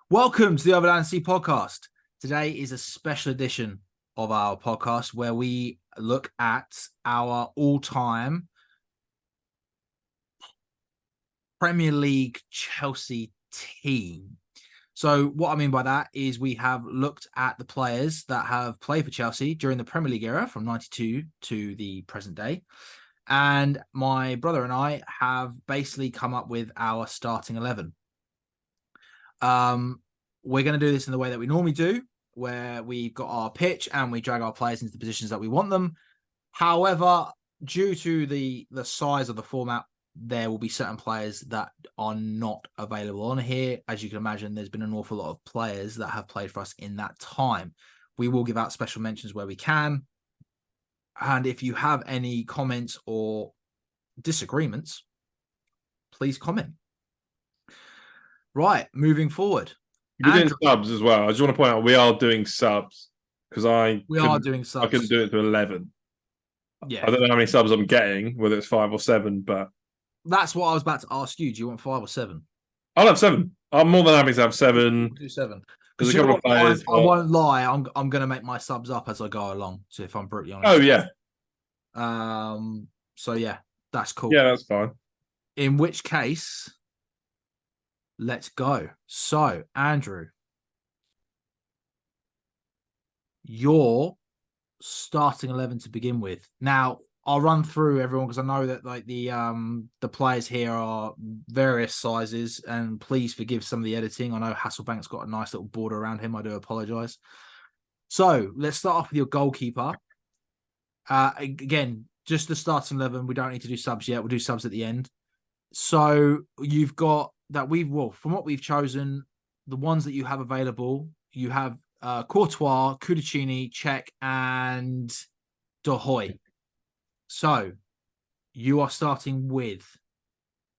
Welcome to the Overland Sea podcast. Today is a special edition of our podcast where we look at our all-time Premier League Chelsea team. So what I mean by that is we have looked at the players that have played for Chelsea during the Premier League era from 92 to the present day. And my brother and I have basically come up with our starting 11. We're going to do this in the way that we normally do, where we've got our pitch and we drag our players into the positions that we want them. However, due to the size of the format, there will be certain players that are not available on here. As you can imagine, there's been an awful lot of players that have played for us in that time. We will give out special mentions where we can. And if you have any comments or disagreements, please comment. Right, moving forward. We're doing subs as well. I just want to point out we are doing subs because we are doing subs. I couldn't do it to 11. Yeah, I don't know how many subs I'm getting, whether it's 5 or 7, but that's what I was about to ask you. Do you want 5 or 7? I'll have 7. I'm more than happy to have 7. We'll do 7. There's a couple of players. I won't lie. I'm going to make my subs up as I go along. So if I'm brutally honest. Oh yeah. So yeah, that's cool. Yeah, that's fine. In which case, let's go. So Andrew, your starting 11 to begin with. Now I'll run through everyone because I know that like the players here are various sizes, and please forgive some of the editing. I know Hasselbank's got a nice little border around him. I do apologize. So let's start off with your goalkeeper. Again, just the starting 11. We don't need to do subs yet. We'll do subs at the end. So you've got that from what we've chosen, the ones that you have available, you have Courtois, Kudicini, Cech, and De Hoy. So you are starting with.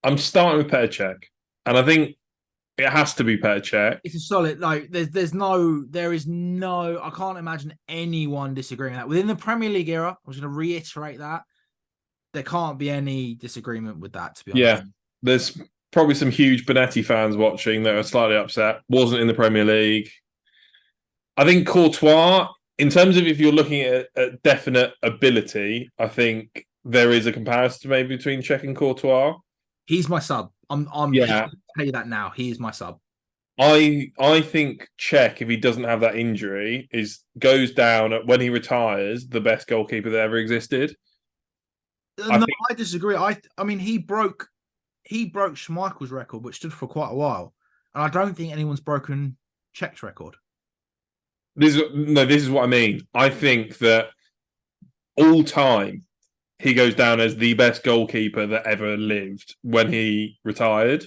I'm starting with Petr Cech, and I think it has to be Petr Cech. It's a solid. Like there is no. I can't imagine anyone disagreeing with that within the Premier League era. I was going to reiterate that there can't be any disagreement with that. To be honest, yeah, there's probably some huge Bonetti fans watching that are slightly upset. Wasn't in the Premier League. I think Courtois, in terms of if you're looking at definite ability, I think there is a comparison maybe between Cech and Courtois. He's my sub. I'm just going to tell you that now. He is my sub. I think Cech, if he doesn't have that injury, goes down when he retires the best goalkeeper that ever existed. I disagree. I mean he broke Schmeichel's record, which stood for quite a while, and I don't think anyone's broken Cech's record. This is what I mean. I think that all time he goes down as the best goalkeeper that ever lived when he retired.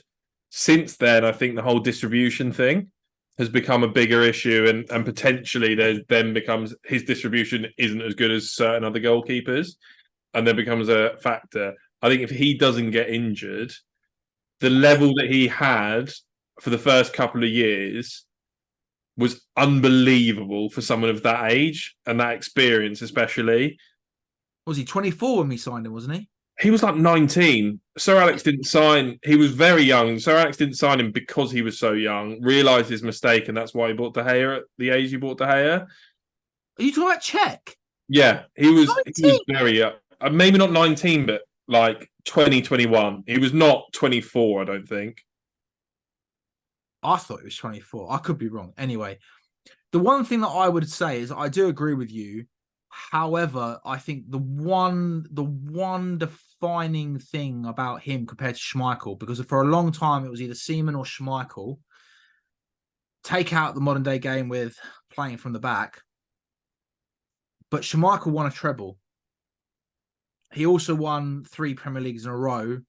Since then, I think the whole distribution thing has become a bigger issue, and potentially there then becomes his distribution isn't as good as certain other goalkeepers, and there becomes a factor. I think if he doesn't get injured, the level that he had for the first couple of years was unbelievable for someone of that age and that experience, especially. Was he 24 when we signed him, wasn't he? He was like 19. Sir Alex didn't sign. He was very young. Sir Alex didn't sign him because he was so young, realised his mistake, and that's why he bought De Gea at the age he bought De Gea. Are you talking about Cech? Yeah, he was very young. Maybe not 19, but like 2021. He was not 24, I don't think. I thought it was 24. I could be wrong. Anyway, the one thing that I would say is I do agree with you. However, I think the one defining thing about him compared to Schmeichel, because for a long time it was either Seaman or Schmeichel. Take out the modern day game with playing from the back. But Schmeichel won a treble. He also won 3 Premier Leagues in a row.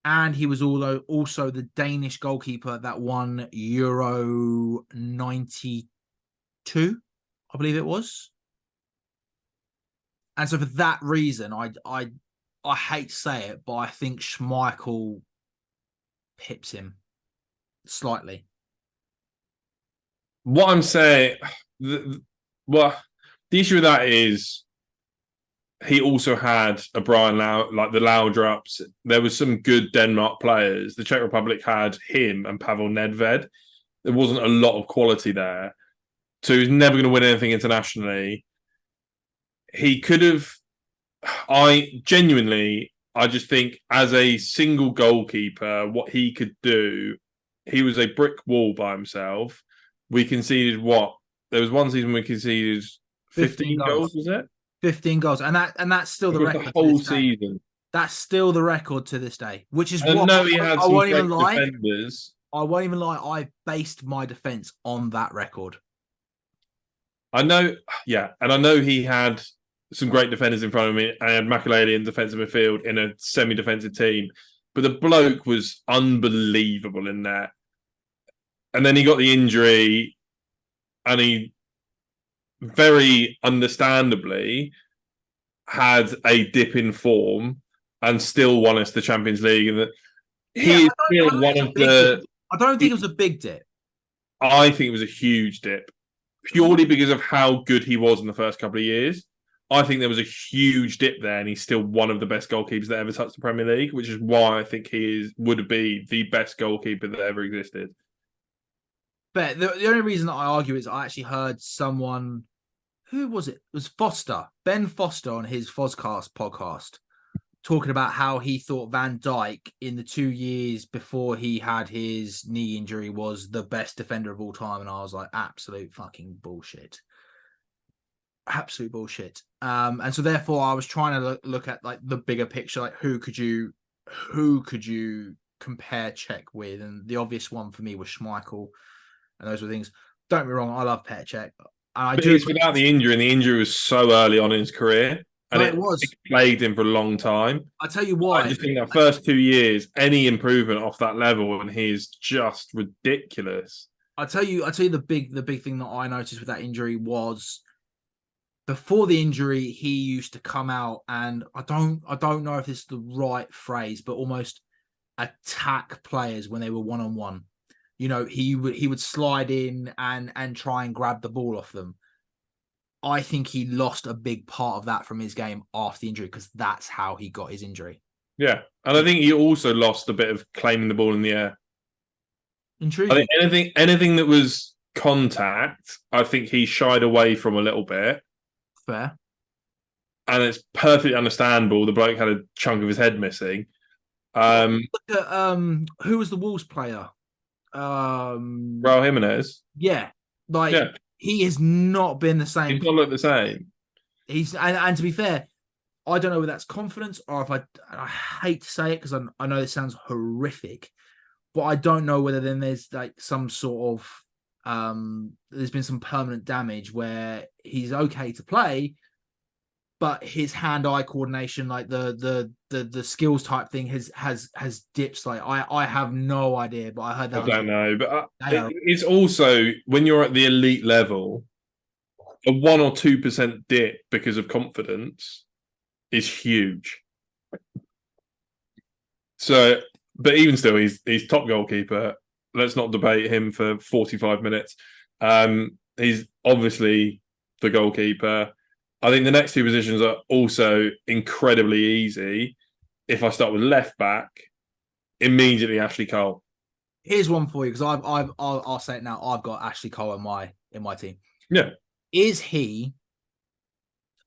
And he was also the Danish goalkeeper that won Euro 92, I believe it was. And so for that reason, I hate to say it, but I think Schmeichel pips him slightly. What I'm saying, the issue with that is he also had a Brian Lau, like the Laudrups. There was some good Denmark players. The Czech Republic had him and Pavel Nedved. There wasn't a lot of quality there. So he was never going to win anything internationally. He could have. I just think as a single goalkeeper, what he could do, he was a brick wall by himself. We conceded what? There was one season we conceded 15 15 goals, goals. was it? 15 goals. And that's still the Across the record to whole this day. season. That's still the record to this day, which is And I what know he had I some won't great even lie. defenders. I won't even lie. I based my defense on that record. I know, yeah, and I know he had some great defenders in front of me. I had Makelele in defensive midfield in a semi-defensive team, but the bloke was unbelievable in there. And then he got the injury, and he very understandably had a dip in form and still won us the Champions League. And Yeah, he is I still don't one think it's of a big dip. the. I don't think it was a big dip. I think it was a huge dip, purely because of how good he was in the first couple of years. I think there was a huge dip there, and he's still one of the best goalkeepers that ever touched the Premier League, which is why I think would be the best goalkeeper that ever existed. But the only reason that I argue is I actually heard someone, who was it? It was Foster, Ben Foster, on his Fozcast podcast, talking about how he thought Van Dijk in the 2 years before he had his knee injury was the best defender of all time. And I was like, absolute fucking bullshit. Absolute bullshit. And so therefore I was trying to look at like the bigger picture, like who could you compare Cech with? And the obvious one for me was Schmeichel, and those were things. Don't get me wrong, I love Petr Cech. But it's without the injury, and the injury was so early on in his career, and it was. it plagued him for a long time. I tell you why. I just think that first 2 years, any improvement off that level, and he's just ridiculous. I tell you the big thing that I noticed with that injury was, before the injury, he used to come out and I don't know if this is the right phrase, but almost attack players when they were one-on-one. You know, he would slide in and try and grab the ball off them. I think he lost a big part of that from his game after the injury, because that's how he got his injury. Yeah, and I think he also lost a bit of claiming the ball in the air. Intriguing. I think anything that was contact, I think he shied away from a little bit. Fair. And it's perfectly understandable. The bloke had a chunk of his head missing. Look at, who was the Wolves player? Raul Jimenez. Yeah, like he has not been the same. He's not looked the same. He's and to be fair, I don't know whether that's confidence or if I hate to say it because I know this sounds horrific, but I don't know whether then there's like some sort of there's been some permanent damage where he's okay to play, but his hand-eye coordination, like the skills type thing, has dipped. Like I have no idea, but I heard that. I don't know, but it's also when you're at the elite level, a 1 or 2% dip because of confidence is huge. So, but even still, he's top goalkeeper. Let's not debate him for 45 minutes. He's obviously the goalkeeper. I think the next two positions are also incredibly easy. If I start with left back, immediately Ashley Cole. Here's one for you, because I'll say it now. I've got Ashley Cole in my team. Yeah. Is he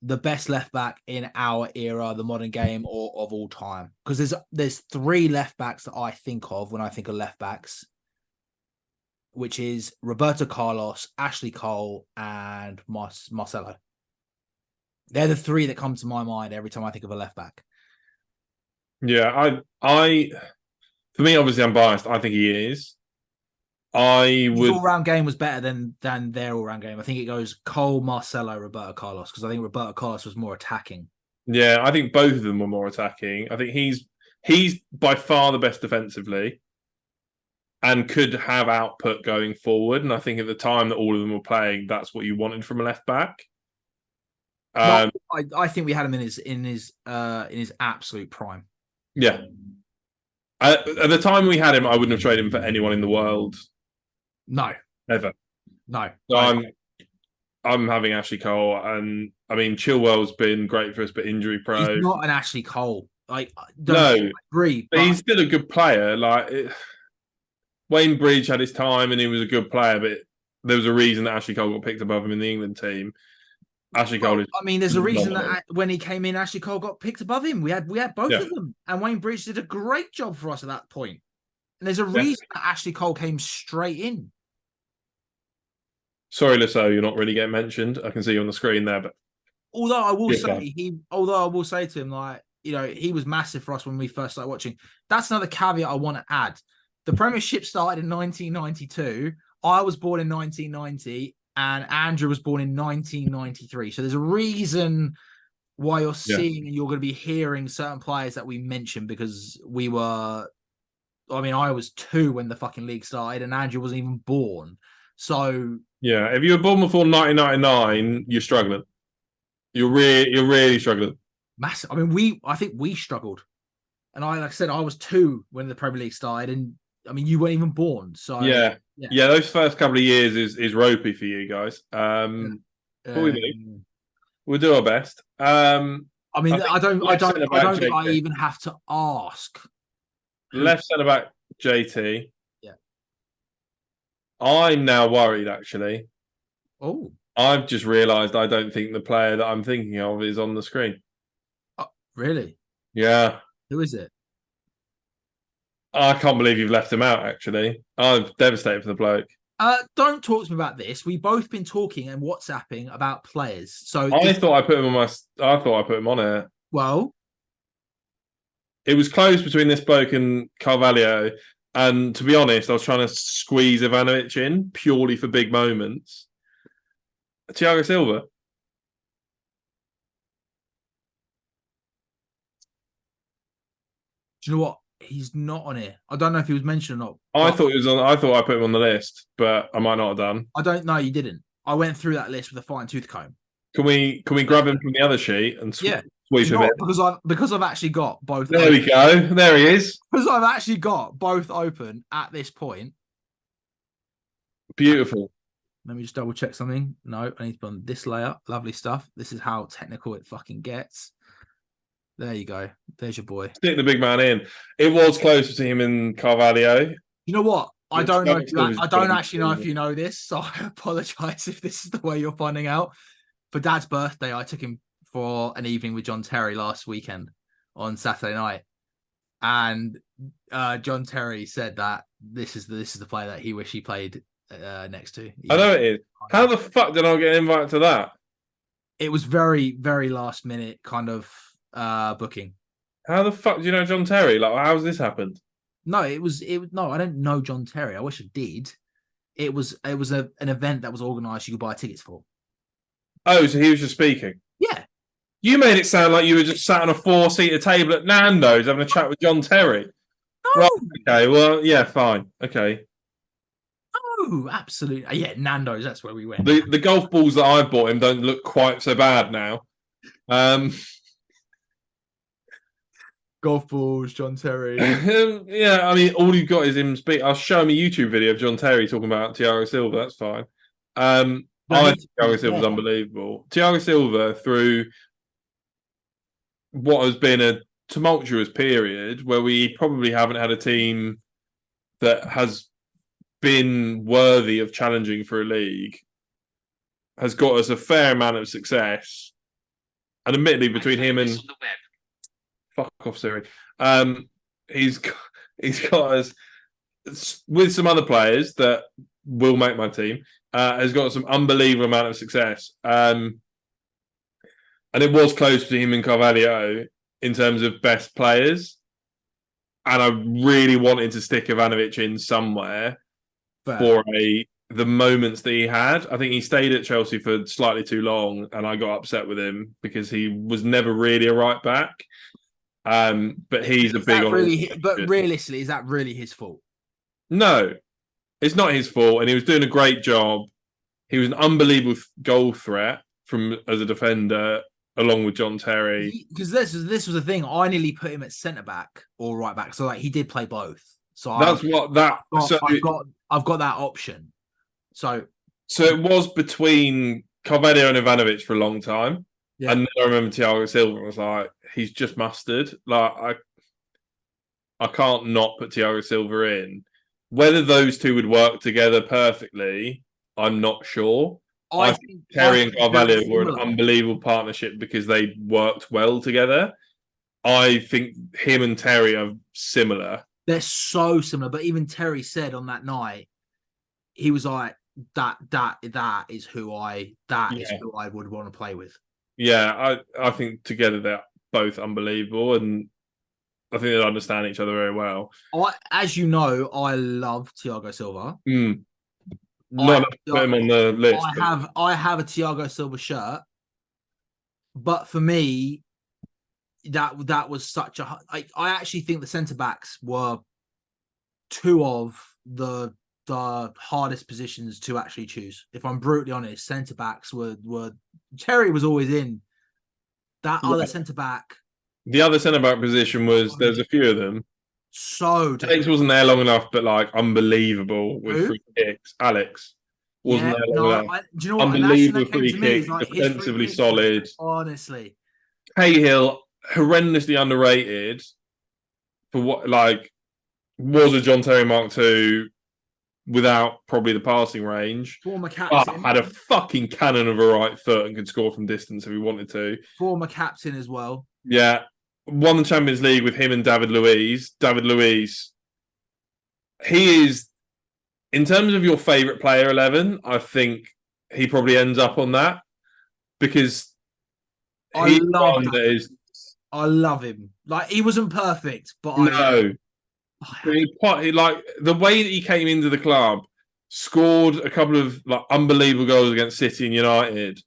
the best left back in our era, the modern game, or of all time? Because there's three left backs that I think of when I think of left backs, which is Roberto Carlos, Ashley Cole, and Marcelo. They're the three that come to my mind every time I think of a left back. Yeah, I for me, obviously, I'm biased. I think he is. His all-round game was better than their all-round game. I think it goes Cole, Marcelo, Roberto Carlos, because I think Roberto Carlos was more attacking. Yeah, I think both of them were more attacking. I think he's by far the best defensively and could have output going forward. And I think at the time that all of them were playing, that's what you wanted from a left back. I think we had him in his absolute prime. Yeah. At the time we had him, I wouldn't have traded him for anyone in the world. No. Ever. No. So I'm having Ashley Cole, and I mean Chilwell's been great for us, but injury prone. He's not an Ashley Cole. Like, no, agree, but he's still a good player. Like, Wayne Bridge had his time and he was a good player, but there was a reason that Ashley Cole got picked above him in the England team. Ashley Cole is I mean, there's a reason phenomenal. that when he came in, Ashley Cole got picked above him. We had both Yeah. of them, and Wayne Bridge did a great job for us at that point. And there's a Yeah. reason that Ashley Cole came straight in. Sorry, Lasso, you're not really getting mentioned. I can see you on the screen there, but Although I will fine. say to him, like, he was massive for us when we first started watching. That's another caveat I want to add. The Premiership started in 1992. I was born in 1990, and Andrew was born in 1993. So there's a reason why you're seeing and you're going to be hearing certain players that we mentioned, because we were. I mean, I was 2 when the fucking league started, and Andrew wasn't even born. So yeah, if you were born before 1999, you're struggling. You're really struggling. massive. I mean, I think we struggled, and like I said, I was 2 when the Premier League started, and I mean, you weren't even born. So Yeah. Those first couple of years is ropey for you guys. But we'll do our best. I mean, I don't think I JT. even have to ask. Left centre back JT. Yeah. I'm now worried. Actually, I've just realised I don't think the player that I'm thinking of is on the screen. Oh, really? Yeah. Who is it? I can't believe you've left him out. Actually, I'm devastated for the bloke. Don't talk to me about this. We've both been talking and WhatsApping about players. So I thought I put him on I thought I put him on it. Well, it was close between this bloke and Carvalho. And to be honest, I was trying to squeeze Ivanovic in purely for big moments. Thiago Silva. Do you know what? He's not on here. I don't know if he was mentioned or not. I thought he was on. I thought I put him on the list, but I might not have done. I don't know. You didn't. I went through that list with a fine tooth comb. Can we grab him from the other sheet and sweep him in? Because I've actually got both. There we go. There he is. Because I've actually got both open at this point. Beautiful. Let me just double check something. No, I need to put on this layer. Lovely stuff. This is how technical it fucking gets. There you go. There's your boy. Stick the big man in. It was close between him and Carvalho. You know what? I don't know. I don't actually know if you know this, so I apologize if this is the way you're finding out. For Dad's birthday, I took him for an evening with John Terry last weekend on Saturday night, and John Terry said that this is the player that he wished he played next to. I know it is. How the fuck did I get invited to that? It was very, very last minute kind of booking. How the fuck do you know John Terry? Like, how's this happened? No, no, I don't know John Terry. I wish I did. It was an event that was organised you could buy tickets for. Oh, so he was just speaking? Yeah. You made it sound like you were just sat on a 4-seater table at Nando's having a chat with John Terry. No. Right, okay, well, yeah, fine. Okay. Oh, absolutely. Yeah, Nando's, that's where we went. The golf balls that I bought him don't look quite so bad now. Golf balls, John Terry. Yeah, I mean, all you've got is him speak. I'll show him a YouTube video of John Terry talking about Thiago Silva. That's fine. I think Thiago Silva was unbelievable. Thiago Silva, through what has been a tumultuous period where we probably haven't had a team that has been worthy of challenging for a league, has got us a fair amount of success. And admittedly, between him and fuck off, Siri, he's got us with some other players that will make my team. Has got some unbelievable amount of success. And it was close to him and Carvalho in terms of best players. And I really wanted to stick Ivanovic in somewhere for the moments that he had. I think he stayed at Chelsea for slightly too long, and I got upset with him because he was never really a right back. But he's a big... But realistically, is that really his fault? No. It's not his fault, and he was doing a great job. He was an unbelievable goal threat as a defender, along with John Terry. Because this was the thing. I nearly put him at centre back or right back, so like he did play both. So I've got that option. So it was between Carvalho and Ivanovic for a long time, and then I remember Thiago Silva. I was like, he's just mustard. Like I can't not put Thiago Silva in. Whether those two would work together perfectly, I'm not sure. I I think think Terry and very Carvalho were an similar. unbelievable partnership because they worked well together. I think him and Terry are similar. They're so similar. But even Terry said on that night, he was like, that is who I would want to play with. Yeah, I think together they're both unbelievable, and I think they understand each other very well. As you know, I love Thiago Silva. Mm. I Not to put him on the list, but I have a Thiago Silva shirt, but for me, that was such a. I actually think the centre backs were two of the hardest positions to actually choose. If I'm brutally honest, centre backs were Terry was always in. That other yeah. centre back, The other centre back position was there's a few of them. so Alex difficult. wasn't there long enough, but like unbelievable with Who? free kicks. Alex wasn't Yeah, there long no, enough. do you know what? And that thing Unbelievable that came free to me kick, is like his free defensively kicks were solid. honestly. Cahill, horrendously underrated for what like was a John Terry Mark II without probably the passing range, Former but captain, had a fucking cannon of a right foot and could score from distance if he wanted to. former captain as well. Yeah, won the Champions League with him and David Luiz. David Luiz, he is in terms of your favourite player 11. I think he probably ends up on that because I he's love one that is I love him. Like he wasn't perfect, but no. Like the way that he came into the club, scored a couple of like unbelievable goals against City and United,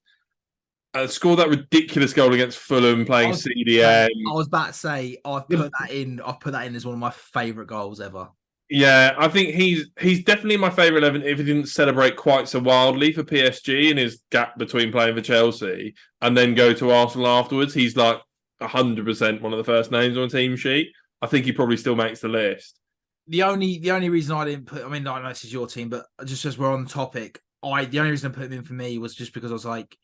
scored that ridiculous goal against Fulham playing CDM. I was about to say I've put that in. I've put that in as one of my favourite goals ever. Yeah, I think he's definitely my favourite 11 if he didn't celebrate quite so wildly for PSG in his gap between playing for Chelsea and then go to Arsenal afterwards. He's like 100% one of the first names on a team sheet. I think he probably still makes the list. The only reason I didn't put, I mean, I know this is your team, but just as we're on the topic, the only reason I put him in for me was just because I was like,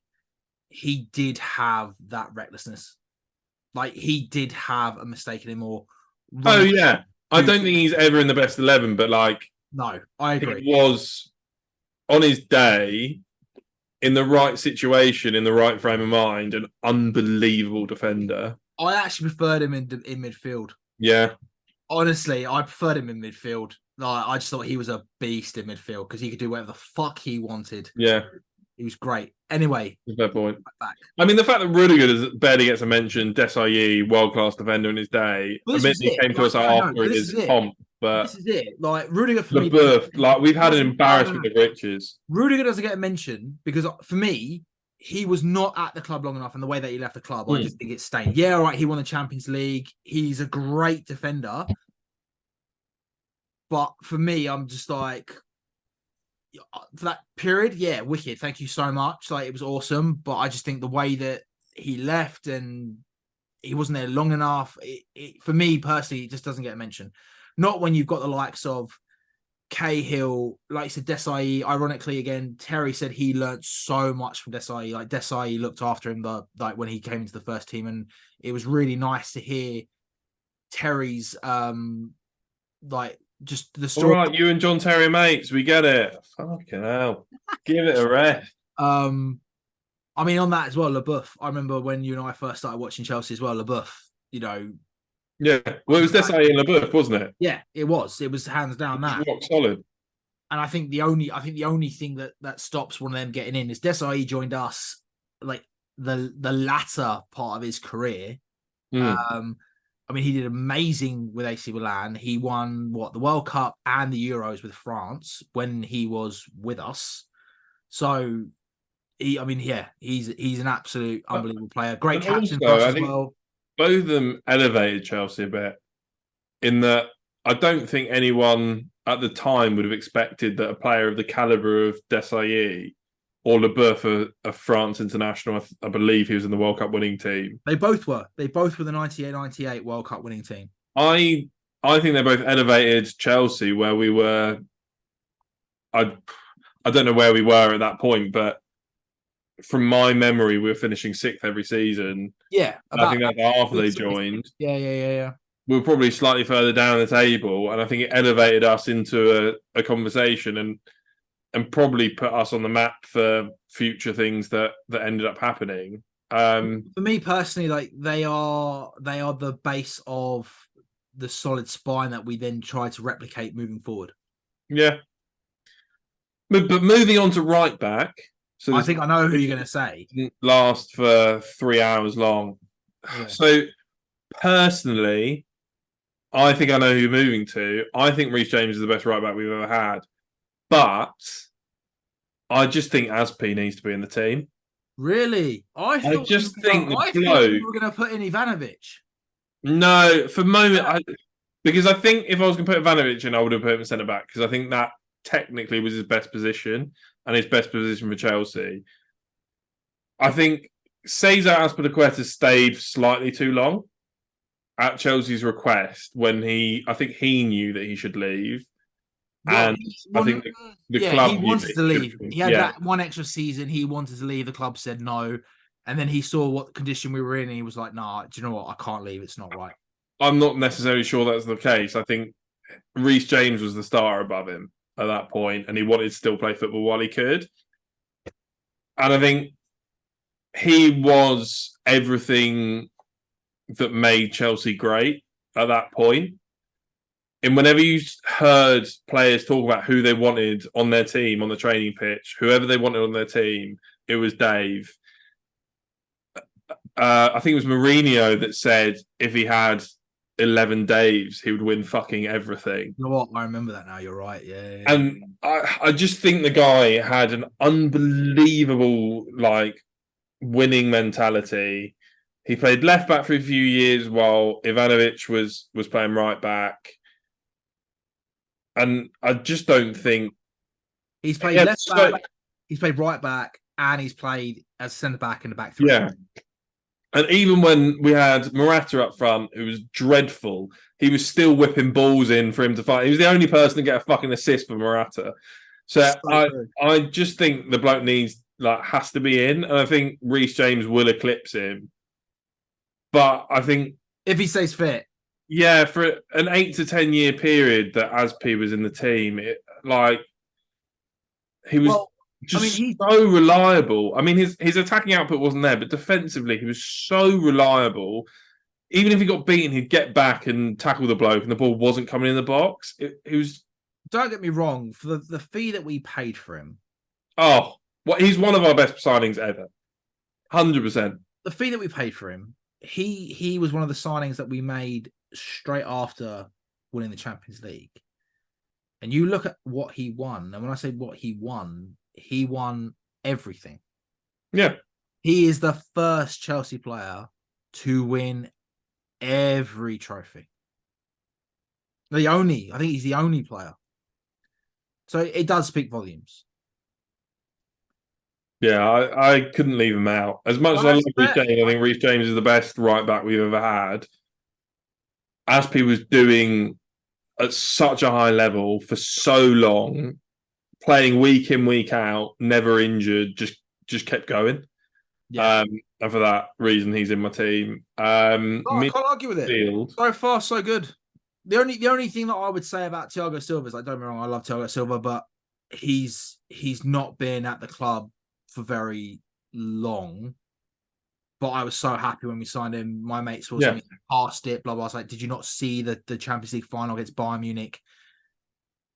he did have that recklessness. Like he did have a mistake in him or Oh running. yeah, I don't think he's ever in the best 11, but like No, I agree. he was on his day in the right situation, in the right frame of mind, an unbelievable defender. I actually preferred him in midfield. Yeah, Honestly, I preferred him in midfield. Like, I just thought he was a beast in midfield because he could do whatever the fuck he wanted. yeah. He was great. Anyway, Fair point. back. I mean, the fact that Rudiger barely gets a mention, Desailly, world-class defender in his day, Well, this was admittedly it. came to us after This his is it. pomp, but This is it. Like Rudiger for me, LeBeuf, like we've had an embarrassment of riches. Rudiger doesn't get a mention because for me, he was not at the club long enough, and the way that he left the club, I just think it's stained. Yeah, all right, he won the Champions League. He's a great defender, but for me, I'm just like, for that period, yeah, wicked. Thank you so much. Like it was awesome, but I just think the way that he left and he wasn't there long enough. For me personally, it just doesn't get a mention. Not when you've got the likes of Cahill, like you said, Desai. Ironically, again, Terry said he learned so much from Desai. Like Desai looked after him, like when he came into the first team, and it was really nice to hear Terry's like just the story. All right, you and John Terry mates, we get it. Fucking hell, give it a rest. I mean, on that as well, LeBeuf. I remember when you and I first started watching Chelsea as well. LeBeuf, Yeah, well, it was Desai and LeBeuf, wasn't it? Yeah, it was. It was hands down that. Rock solid. And I think the only thing that stops one of them getting in is Desai joined us like the latter part of his career. I mean, he did amazing with AC Milan. He won the World Cup and the Euros with France when he was with us. So he's an absolute unbelievable player. Great captain for us as well. Both of them elevated Chelsea a bit in that I don't think anyone at the time would have expected that a player of the calibre of Desailly or LeBeuf, a France international, I believe he was in the World Cup winning team. They both were. They both were the 98-98 World Cup winning team. I think they both elevated Chelsea where we were. I don't know where we were at that point, but from my memory, we were finishing sixth every season. Yeah, I think that's after they joined. Yeah. we were probably slightly further down the table, and I think it elevated us into a conversation and probably put us on the map for future things that ended up happening. For me personally, like they are the base of the solid spine that we then try to replicate moving forward. Yeah, but moving on to right back. So I think I know who you're going to say. Didn't last for 3 hours long. Yeah. So personally, I think I know who you're moving to. I think Reece James is the best right back we've ever had, but I just think Aspi needs to be in the team. Really? I just think the I thought bloke. you were going to put in Ivanovic. No, for moment, because I think if I was going to put Ivanovic in, I would have put him centre back because I think that technically was his best position and his best position for Chelsea. I think Cesar Azpilicueta stayed slightly too long at Chelsea's request when I think he knew that he should leave. And I think the club he wanted to leave. He had yeah. that one extra season. He wanted to leave. The club said no. And then he saw what condition we were in and he was like, nah, do you know what? I can't leave. It's not right. I'm not necessarily sure that's the case. I think Reece James was the star above him at that point, and he wanted to still play football while he could. And I think he was everything that made Chelsea great at that point. And whenever you heard players talk about who they wanted on their team, on the training pitch, whoever they wanted on their team, it was Dave. I think it was Mourinho that said if he had 11 Daves, he would win fucking everything. You know what? I remember that now. You're right. Yeah. And I just think the guy had an unbelievable, winning mentality. He played left back for a few years while Ivanovic was playing right back. And I just don't think he's played left back, he's played right back, and he's played as centre back in the back three. Yeah. And even when we had Morata up front, who was dreadful, he was still whipping balls in for him to fight. He was the only person to get a fucking assist for Morata. So I just think the bloke has to be in, and I think Reece James will eclipse him. But I think if he stays fit, yeah, for an 8 to 10 year period that Aspi was in the team, he was so reliable. I mean, his attacking output wasn't there, but defensively he was so reliable. Even if he got beaten, he'd get back and tackle the bloke, and the ball wasn't coming in the box. It was. Don't get me wrong, for the fee that we paid for him. Oh, he's one of our best signings ever. 100%. The fee that we paid for him, he was one of the signings that we made straight after winning the Champions League. And you look at what he won, and when I say what he won everything. Yeah. He is the first Chelsea player to win every trophy. I think he's the only player. So it does speak volumes. Yeah, I couldn't leave him out. As much as I love Reece James, I think Reece James is the best right back we've ever had. Aspi was doing at such a high level for so long, playing week in, week out, never injured, just kept going. Yeah. And for that reason, he's in my team. I can't argue with it. So far, so good. The only thing that I would say about Thiago Silva is, don't get me wrong, I love Thiago Silva, but he's not been at the club for very long. But I was so happy when we signed him. My mates were past it, blah blah. I was like, did you not see the Champions League final against Bayern Munich?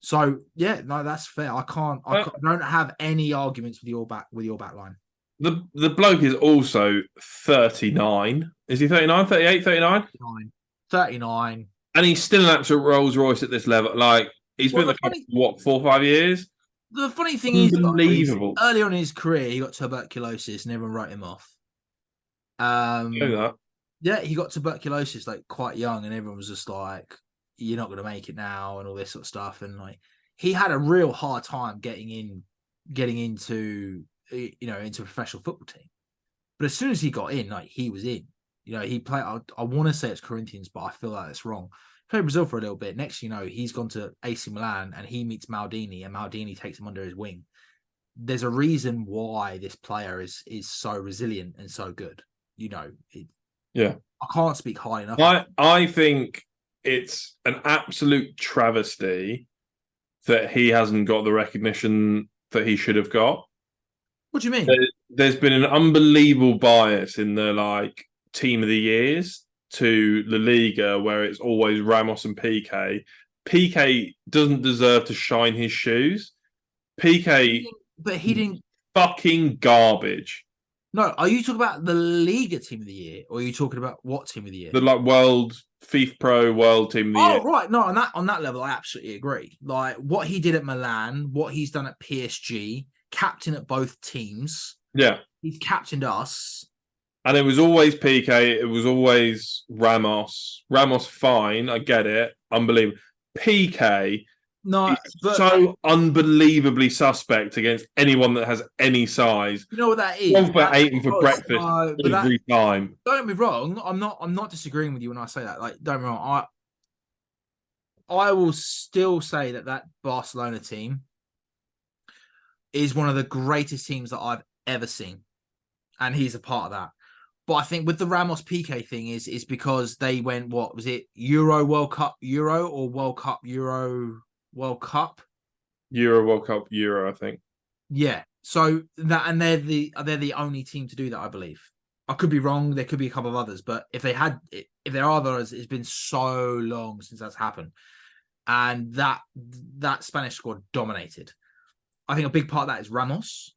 So yeah, no, that's fair. I don't have any arguments with your back line. The bloke is also 39. Is he 39, 38, 39? 39. And he's still an absolute Rolls Royce at this level. He's been at the club, 4 or 5 years? The funny thing is, early on in his career, he got tuberculosis and everyone wrote him off. Yeah, he got tuberculosis quite young, and everyone was just like, "You're not going to make it now," and all this sort of stuff. And he had a real hard time getting into a professional football team. But as soon as he got in, he was in. He played. I want to say it's Corinthians, but I feel like it's wrong. Played Brazil for a little bit. Next, he's gone to AC Milan and he meets Maldini, and Maldini takes him under his wing. There's a reason why this player is so resilient and so good. I can't speak high enough. I think it's an absolute travesty that he hasn't got the recognition that he should have got. What do you mean? There's been an unbelievable bias in the team of the years to La Liga, where it's always Ramos and PK. PK doesn't deserve to shine his shoes. PK, But he didn't. Fucking garbage. No, are you talking about the Liga team of the year, or are you talking about what team of the year? The world FIFA Pro world team of the year. Oh, right. No, on that level, I absolutely agree. Like what he did at Milan, what he's done at PSG, captain at both teams. Yeah. He's captained us. And it was always PK, it was always Ramos. Ramos, fine, I get it. Unbelievable. PK, no, but so unbelievably suspect against anyone that has any size. You know what that is? 1 for 8 for breakfast every time. Don't get me wrong. I'm not disagreeing with you when I say that. Like, don't get me wrong. I will still say that Barcelona team is one of the greatest teams that I've ever seen, and he's a part of that. But I think with the Ramos PK thing is because they went, what was it, Euro World Cup Euro or World Cup Euro World Cup? Euro World Cup Euro, I think. Yeah. So they're the only team to do that, I believe. I could be wrong. There could be a couple of others, but if there are others, it's been so long since that's happened, and that Spanish squad dominated. I think a big part of that is Ramos.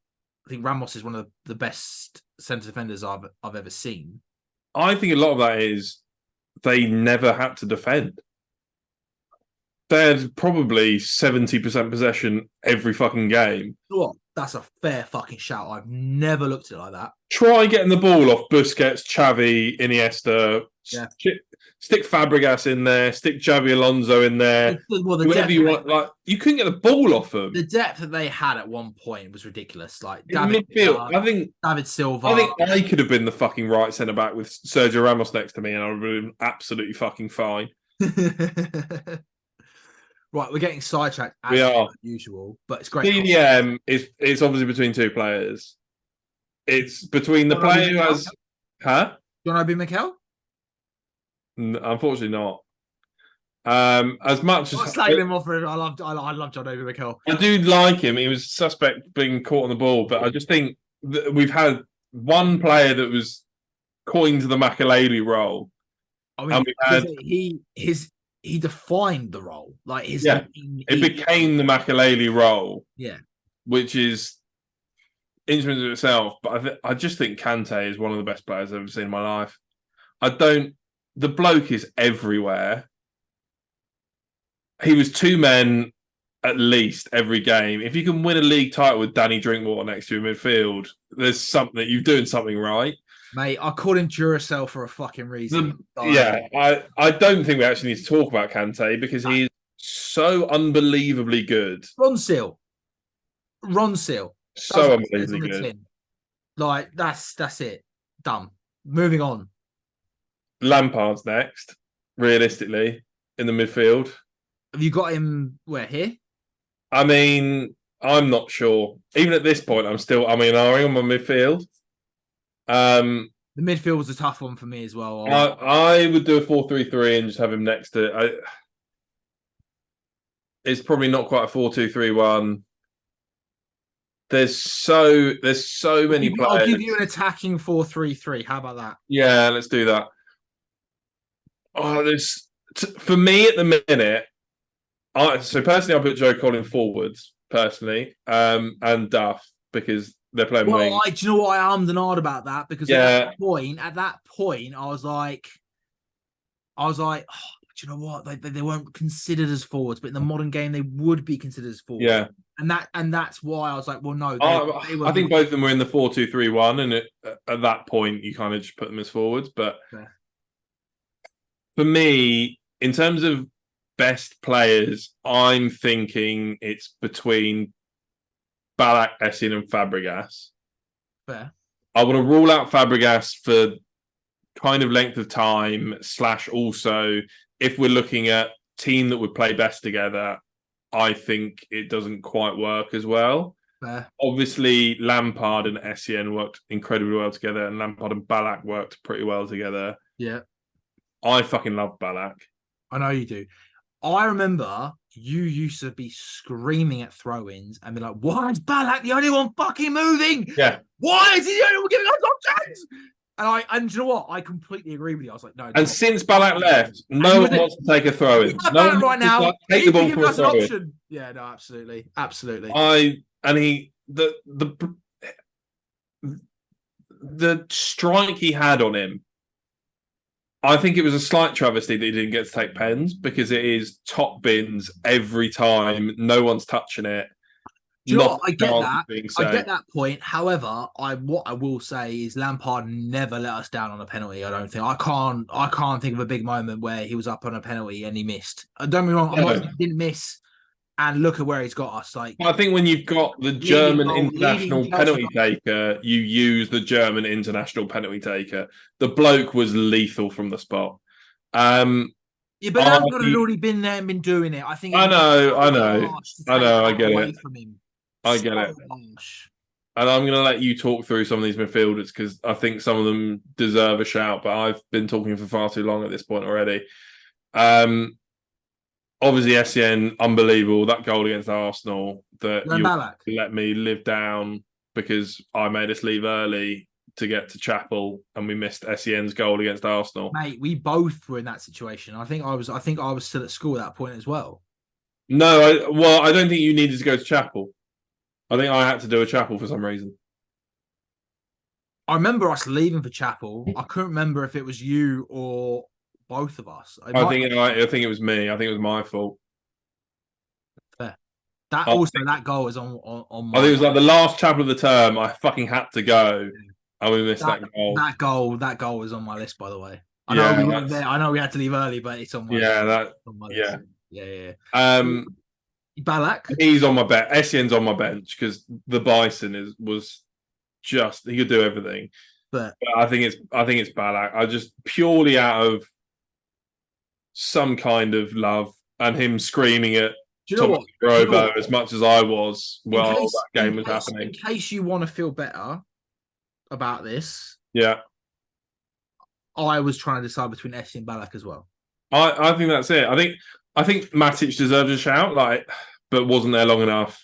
I think Ramos is one of the best centre defenders I've ever seen. I think a lot of that is they never had to defend. They had probably 70% possession every fucking game. What? That's a fair fucking shout. I've never looked at it like that. Try getting the ball off Busquets, Xavi, Iniesta. Yeah. Stick Fabregas in there. Stick Xavi Alonso in there. Whoever you want. You couldn't get the ball off them. The depth that they had at one point was ridiculous. Like midfield, I think David Silva. I think I could have been the fucking right centre back with Sergio Ramos next to me, and I would have been absolutely fucking fine. Right, we're getting sidetracked as usual, but it's great. CDM it's obviously between two players. It's between the player who has. Huh? Do you want to be Mikel? Unfortunately, not. As much as slagging him off, I love John Obi Mikel. I do like him. He was suspect being caught on the ball, but I just think that we've had one player that was coined the Makelele role. I mean, and we had he defined the role. Like it became the Makelele role. Yeah, which is interesting in itself. But I just think Kante is one of the best players I've ever seen in my life. The bloke is everywhere. He was two men at least every game. If you can win a league title with Danny Drinkwater next to you in midfield, there's something, you're doing something right. Mate, I called him Duracell for a fucking reason. I don't think we actually need to talk about Kante because he's so unbelievably good. Ron Seal. So unbelievably good. Like, that's it. Done. Moving on. Lampard's next, realistically, in the midfield. Have you got him where, here? I mean, I'm not sure. Even at this point, I'm ahhing on my midfield. The midfield was a tough one for me as well. I would do a 4-3-3 and just have him next to. It's probably not quite a 4-2-3-1. There's so many players. I'll give you an attacking 4-3-3. How about that? Yeah, let's do that. For me at the minute. So personally, I put Joe Collins forwards personally, and Duff because they're playing wing. Do you know what? I ummed and ahed about that because at that point, I was like, oh, do you know what? They weren't considered as forwards, but in the modern game, they would be considered as forwards. Yeah, and that's why I was like, well, no. I think both of them were in the 4-2-3-1, and at that point, you kind of just put them as forwards. But for me, in terms of best players, I'm thinking it's between Ballack, Essien, and Fabregas. Fair. I want to rule out Fabregas for kind of length of time / also if we're looking at team that would play best together, I think it doesn't quite work as well. Fair. Obviously, Lampard and Essien worked incredibly well together, and Lampard and Ballack worked pretty well together. Yeah. I fucking love Ballack. I know you do. I remember you used to be screaming at throw-ins and be like, "Why is Balak the only one fucking moving? Yeah. Why is he the only one giving us options?" And you know what? I completely agree with you. I was like, "No." And since Balak left, And no you were one like, wants to take a throw "We in. have No one Balak right wants to now. take He the can ball give for a us an throw in. option." Yeah, no, absolutely, absolutely. The strike he had on him, I think it was a slight travesty that he didn't get to take pens because it is top bins every time. No one's touching it. Do you know Not what? a I get chance that. of being I get saved. that point. However, what I will say is Lampard never let us down on a penalty. I don't think I can't think of a big moment where he was up on a penalty and he missed. Don't get me wrong. I'm not No. saying he didn't miss. And look at where he's got us. Like I think when you've got the leading German goal, leading international Chelsea. penalty taker, you use the German international penalty taker. The bloke was lethal from the spot. Yeah, but I, Lampard had already been there and been doing it. I think it'd I be know, I so know, harsh to I take know, I that get away it, from him. I So get it. harsh. And I'm going to let you talk through some of these midfielders because I think some of them deserve a shout, but I've been talking for far too long at this point already. Um, Obviously, SCN, unbelievable. That goal against Arsenal that Learn you Balak. let me live down because I made us leave early to get to Chapel and we missed SCN's goal against Arsenal. Mate, we both were in that situation. I think I was still at school at that point as well. No, I don't think you needed to go to Chapel. I think I had to do a Chapel for some reason. I remember us leaving for Chapel. I couldn't remember if it was you or both of us. I think it was me. I think it was my fault. Fair. That I, also that goal is on I think my it was like the last Chapel of the term. I fucking had to go, and we missed that that goal. that goal is on my list, by the way. I know Yeah, we weren't there. I know we had to leave early, but it's on my list. yeah, On my list. yeah. Yeah, yeah. Um, Balak, he's on my bench. Essien's on my bench because the Bison was just he could do everything. but But I think it's Balak. I just purely out of some kind of love and him screaming at do you know Thomas what? Do you know Robo what? as much as I was In while case, that game was in happening. case you want to feel better about this, Yeah. I was trying to decide between Essie and Balak as well. I think that's it. I think Matic deserves a shout, but wasn't there long enough.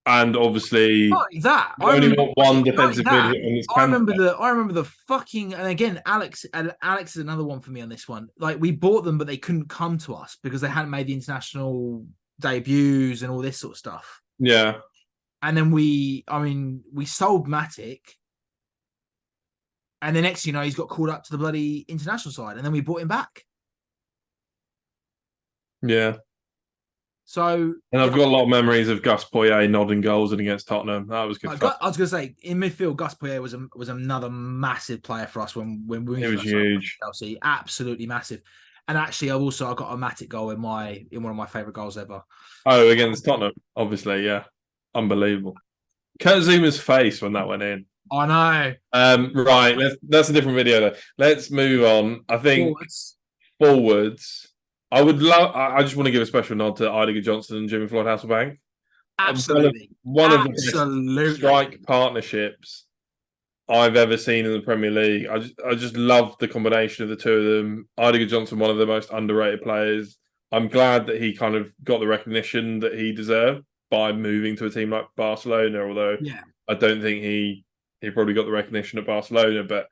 And obviously, Not only that, you only want one defensive mid on this camp. I remember the fucking, and again, Alex is another one for me on this one. Like we bought them, but they couldn't come to us because they hadn't made the international debuts and all this sort of stuff. Yeah. And then we sold Matic, and the next, he's got called up to the bloody international side, and then we bought him back. Yeah. So, and I've got a lot of memories of Gus Poyet nodding goals and against Tottenham. That was good. I was going to say in midfield, Gus Poyet was another massive player for us when we it was huge. Chelsea, absolutely massive. And actually, I got a Matic goal in one of my favourite goals ever. Oh, against Tottenham, obviously, yeah, unbelievable. Kurt Zuma's face when that went in. I know. Right, that's a different video though. Let's move on. I think forwards. I would love. I just want to give a special nod to Idiger Johnson and Jimmy Floyd Hasselbank. Absolutely, one of the best strike partnerships I've ever seen in the Premier League. I just love the combination of the two of them. Idiger Johnson, one of the most underrated players. I'm glad that he kind of got the recognition that he deserved by moving to a team like Barcelona. Although I don't think he probably got the recognition at Barcelona, but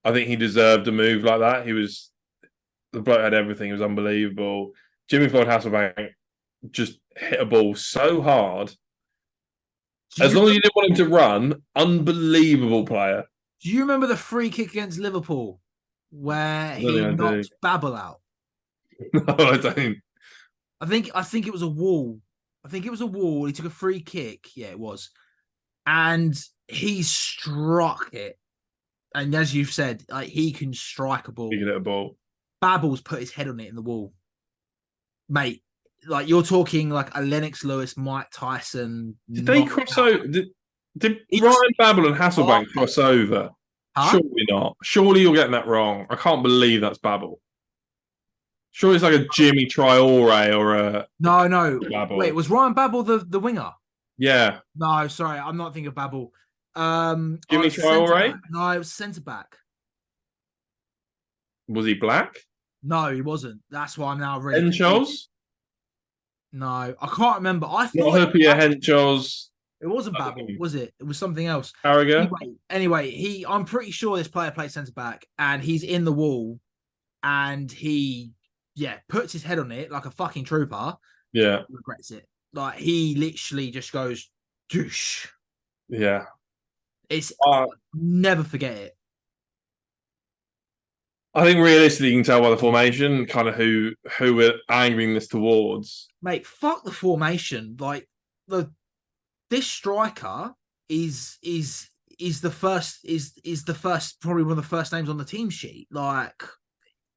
I think he deserved a move like that. The bloke had everything. It was unbelievable. Jimmy Floyd Hasselbank just hit a ball so hard. As long as you didn't want him to run, unbelievable player. Do you remember the free kick against Liverpool where he knocked Babel out? No, I don't. I think it was a wall. He took a free kick. Yeah, it was. And he struck it. And as you've said, like he can strike a ball. He can hit a ball. Babel's put his head on it in the wall. Mate, like you're talking like a Lennox Lewis, Mike Tyson. Did they cross over? Did Ryan Babel and Hasselbank cross over? Huh? Surely not. Surely you're getting that wrong. I can't believe that's Babel. Surely it's like a Jimmy Traore or a... No. Babel. Wait, was Ryan Babel the winger? Yeah. No, sorry. I'm not thinking of Babel. Jimmy Traore? No, it was centre-back. Was he black? No, he wasn't. That's why I'm now really confused. Henschels? No, I can't remember. I Not thought it was Hupia, Babel. Henschels. It wasn't Babel, was it? It was something else. Carragher? Anyway, I'm pretty sure this player plays centre back, and he's in the wall, and he, yeah, puts his head on it like a fucking trooper. Yeah. Regrets it. Like he literally just goes, douche. Yeah. It's Uh, never forget it. I think realistically, you can tell by the formation kind of who we're angling this towards. Mate, fuck the formation. Like this striker is the first probably one of the first names on the team sheet. Like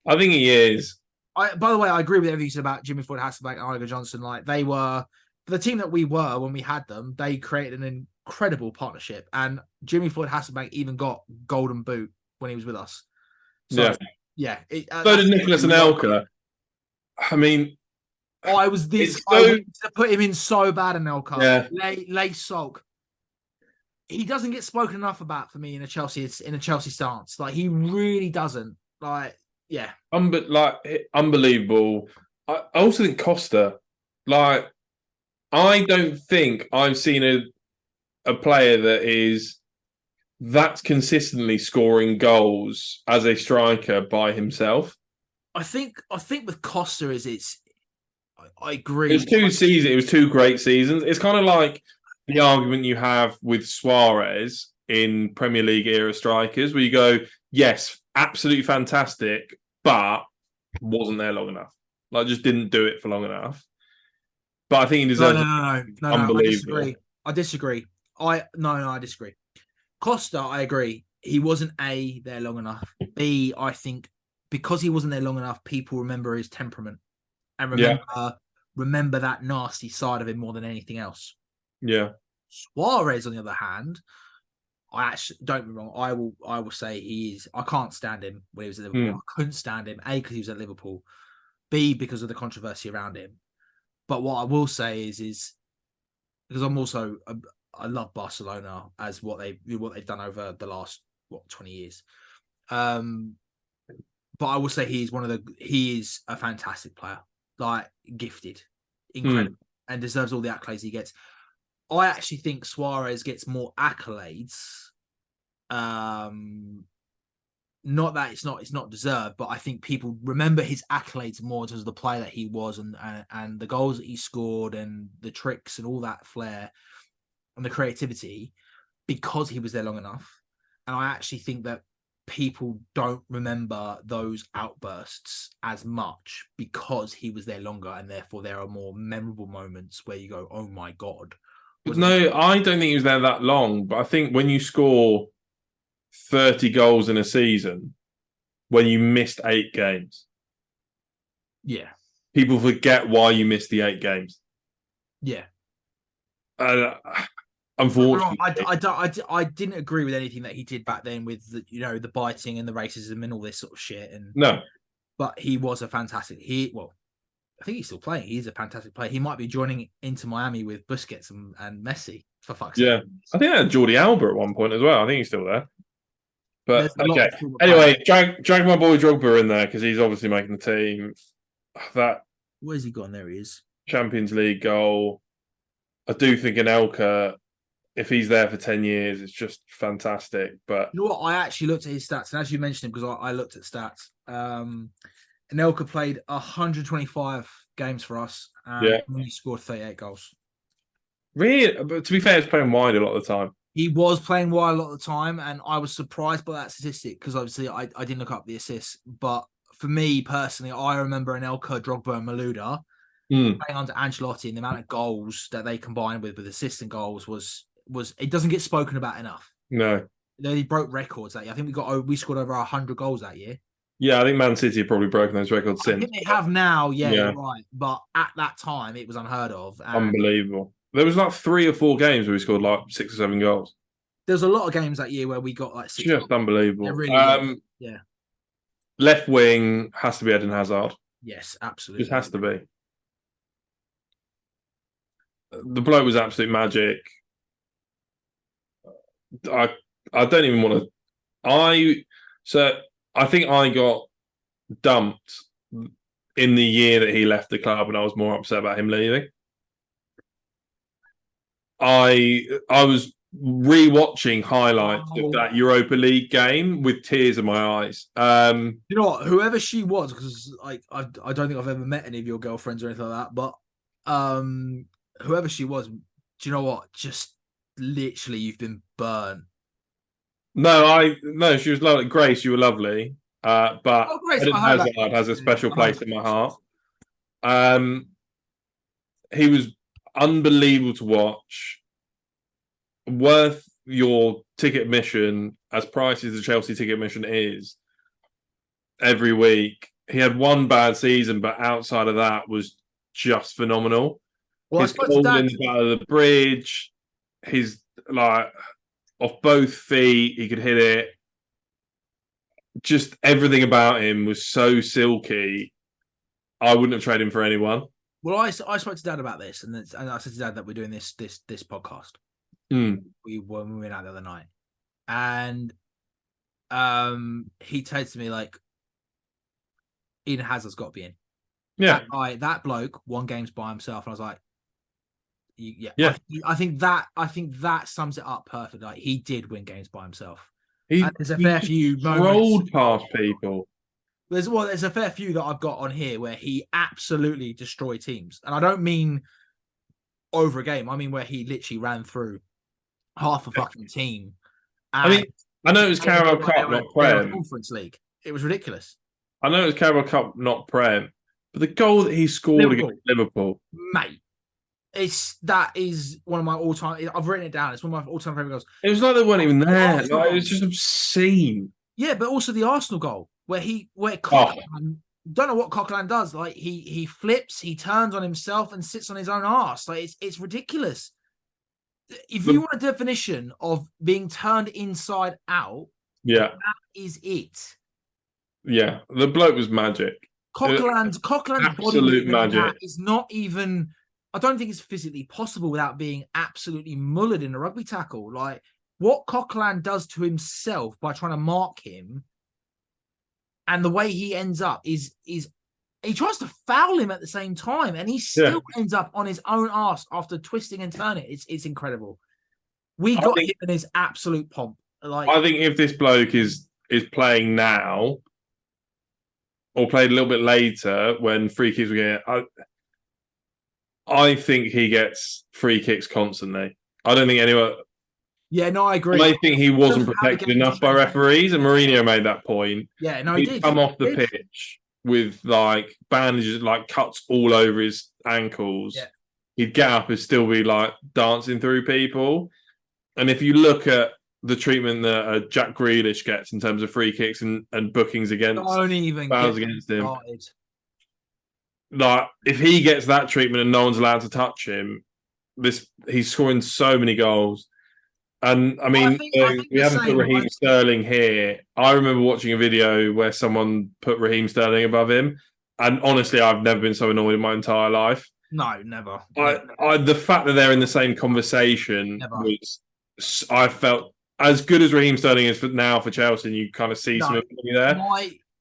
I think he is. By the way, I agree with everything you said about Jimmy Floyd Hasselback and Oliver Johnson. Like they were the team that we were when we had them. They created an incredible partnership, and Jimmy Floyd Hasselback even got Golden Boot when he was with us. So Yeah. yeah. So did Nicholas Anelka. I mean, I was this. So, I wanted to put him in so bad, Anelka. Yeah. Lay sulk. He doesn't get spoken enough about for me in a Chelsea stance. Like he really doesn't. Like yeah. Unbelievable. I also think Costa. Like, I don't think I've seen a player that's consistently scoring goals as a striker by himself. I think with Costa I agree. It was 2 seasons. It was 2 great seasons. It's kind of like the argument you have with Suarez in Premier League era strikers, where you go, yes, absolutely fantastic, but wasn't there long enough. Like, just didn't do it for long enough. But I think he deserves No. unbelievable. I disagree. I disagree. Costa, I agree. He wasn't there long enough. B, I think because he wasn't there long enough, people remember his temperament and remember that nasty side of him more than anything else. Yeah. Suarez, on the other hand, I actually don't get me wrong. I will say he is. I can't stand him when he was at Liverpool. I couldn't stand him. A, because he was at Liverpool. B, because of the controversy around him. But what I will say is because I'm also I love Barcelona as what they've done over the last 20 years. But I will say he is a fantastic player, like gifted, incredible, and deserves all the accolades he gets. I actually think Suarez gets more accolades. Not that it's not deserved, but I think people remember his accolades more as the player that he was, and the goals that he scored, and the tricks and all that flair and the creativity, because he was there long enough. And I actually think that people don't remember those outbursts as much because he was there longer, and therefore there are more memorable moments where you go, "Oh my god." No, I don't think he was there that long. But I think when you score 30 goals in a season, when you missed 8 games, yeah, people forget why you missed the 8 games. Yeah. Unfortunately, I didn't agree with anything that he did back then with the biting and the racism and all this sort of shit. But he was a fantastic. I think he's still playing. He's a fantastic player. He might be joining Inter Miami with Busquets and Messi, for fuck's sake. Yeah. I think they had Jordi Alba at one point as well. I think he's still there. But okay. Anyway, drag my boy Drogba in there because he's obviously making the team. Where's he gone? There he is. Champions League goal. I do think Anelka, if he's there for 10 years, it's just fantastic. But you know what? I actually looked at his stats, and as you mentioned him, because I looked at stats. Anelka played 125 games for us, and he scored 38 goals. Really? But to be fair, he's playing wide a lot of the time. He was playing wide a lot of the time, and I was surprised by that statistic because obviously I didn't look up the assists. But for me personally, I remember Anelka, Drogba, and Malouda playing under Ancelotti, and the amount of goals that they combined with assists and goals was it doesn't get spoken about enough. No, they broke records that year. I think we scored over 100 goals that year. Yeah, I think Man City have probably broken those records since. I think they have now. Yeah, you're right. But at that time, it was unheard of. Unbelievable. There was like 3 or 4 games where we scored like 6 or 7 goals. There's a lot of games that year where we got like 6 Just goals. Unbelievable. Really yeah. Left wing has to be Eden Hazard. Yes, absolutely. Just has to be. The bloke was absolute magic. I don't even want to. I think I got dumped in the year that he left the club, and I was more upset about him leaving. I was rewatching highlights of that Europa League game with tears in my eyes. You know what? Whoever she was, because I don't think I've ever met any of your girlfriends or anything like that, but whoever she was, do you know what? Just literally, you've been burnt. No, she was lovely. Grace, you were lovely. But Grace, Eden Hazard has a special place in my heart. He was unbelievable to watch. Worth your ticket admission, as pricey as the Chelsea ticket admission is, every week. He had one bad season, but outside of that was just phenomenal. Well, his goal in the Battle of the Bridge, his like off both feet, he could hit it. Just everything about him was so silky. I wouldn't have traded him for anyone. Well, I spoke to Dad about this, and I said to Dad that we're doing this podcast. Mm. We went out the other night, and he said to me like, Eden Hazard's got to be in. Yeah, that bloke won games by himself, and I was like, yeah. I think that sums it up perfectly. Like, he did win games by himself. There's a fair few rolled past people. There's a fair few that I've got on here where he absolutely destroyed teams, and I don't mean over a game. I mean where he literally ran through half a fucking team. I mean, I know it was Carabao Cup, not Prem. Conference League. It was ridiculous. I know it was Carabao Cup, not Prem, but the goal that he scored against Liverpool, mate. That is one of my all-time. I've written it down. It's one of my all-time favorite goals. It was like they weren't even there. Like, it was just obscene. Yeah, but also the Arsenal goal where Coquelin, don't know what Coquelin does. Like he flips, he turns on himself and sits on his own arse. Like it's ridiculous. If you want a definition of being turned inside out, yeah, that is it. Yeah, the bloke was magic. Coquelin's absolute magic is not even. I don't think it's physically possible without being absolutely mullered in a rugby tackle. Like what Coquelin does to himself by trying to mark him, and the way he ends up is he tries to foul him at the same time, and he still ends up on his own arse after twisting and turning. It's incredible. We got him in his absolute pomp. Like I think if this bloke is playing now, or played a little bit later when free kicks were getting. I think he gets free kicks constantly. I don't think anyone. Yeah, no, I agree. I think he wasn't protected enough by referees, and Mourinho made that point. Yeah, no, he did. Come off the pitch with like bandages, like cuts all over his ankles. Yeah. He'd get up and still be like dancing through people. And if you look at the treatment that Jack Grealish gets in terms of free kicks and bookings against, don't even fouls against him. Started. Like if he gets that treatment and no one's allowed to touch him, he's scoring so many goals. And I mean, we haven't put Raheem Sterling here. I remember watching a video where someone put Raheem Sterling above him, and honestly, I've never been so annoyed in my entire life. No, never. The fact that they're in the same conversation I felt as good as Raheem Sterling is now for Chelsea. And you kind of see some ability there.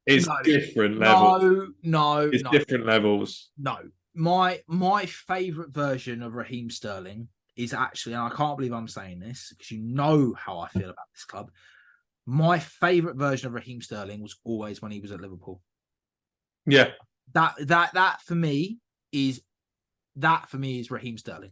It's different levels. It's different levels. No, my favourite version of Raheem Sterling is actually, and I can't believe I'm saying this because you know how I feel about this club. My favourite version of Raheem Sterling was always when he was at Liverpool. Yeah, that for me is Raheem Sterling.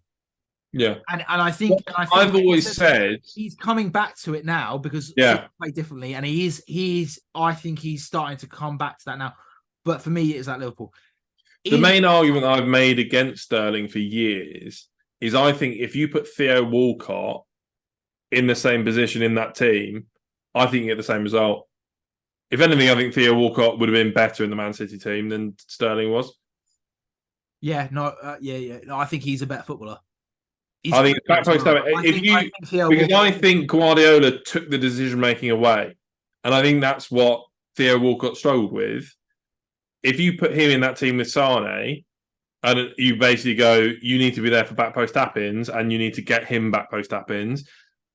Yeah, and I think I've always said he's coming back to it now because he played differently, and he's I think he's starting to come back to that now. But for me, it's at Liverpool. The main argument I've made against Sterling for years is I think if you put Theo Walcott in the same position in that team, I think you get the same result. If anything, I think Theo Walcott would have been better in the Man City team than Sterling was. Yeah, no, No, I think he's a better footballer. I think because I think Guardiola took the decision making away, and I think that's what Theo Walcott struggled with. If you put him in that team with Sane, and you basically go, you need to be there for back post tap-ins, and you need to get him back post tap-ins,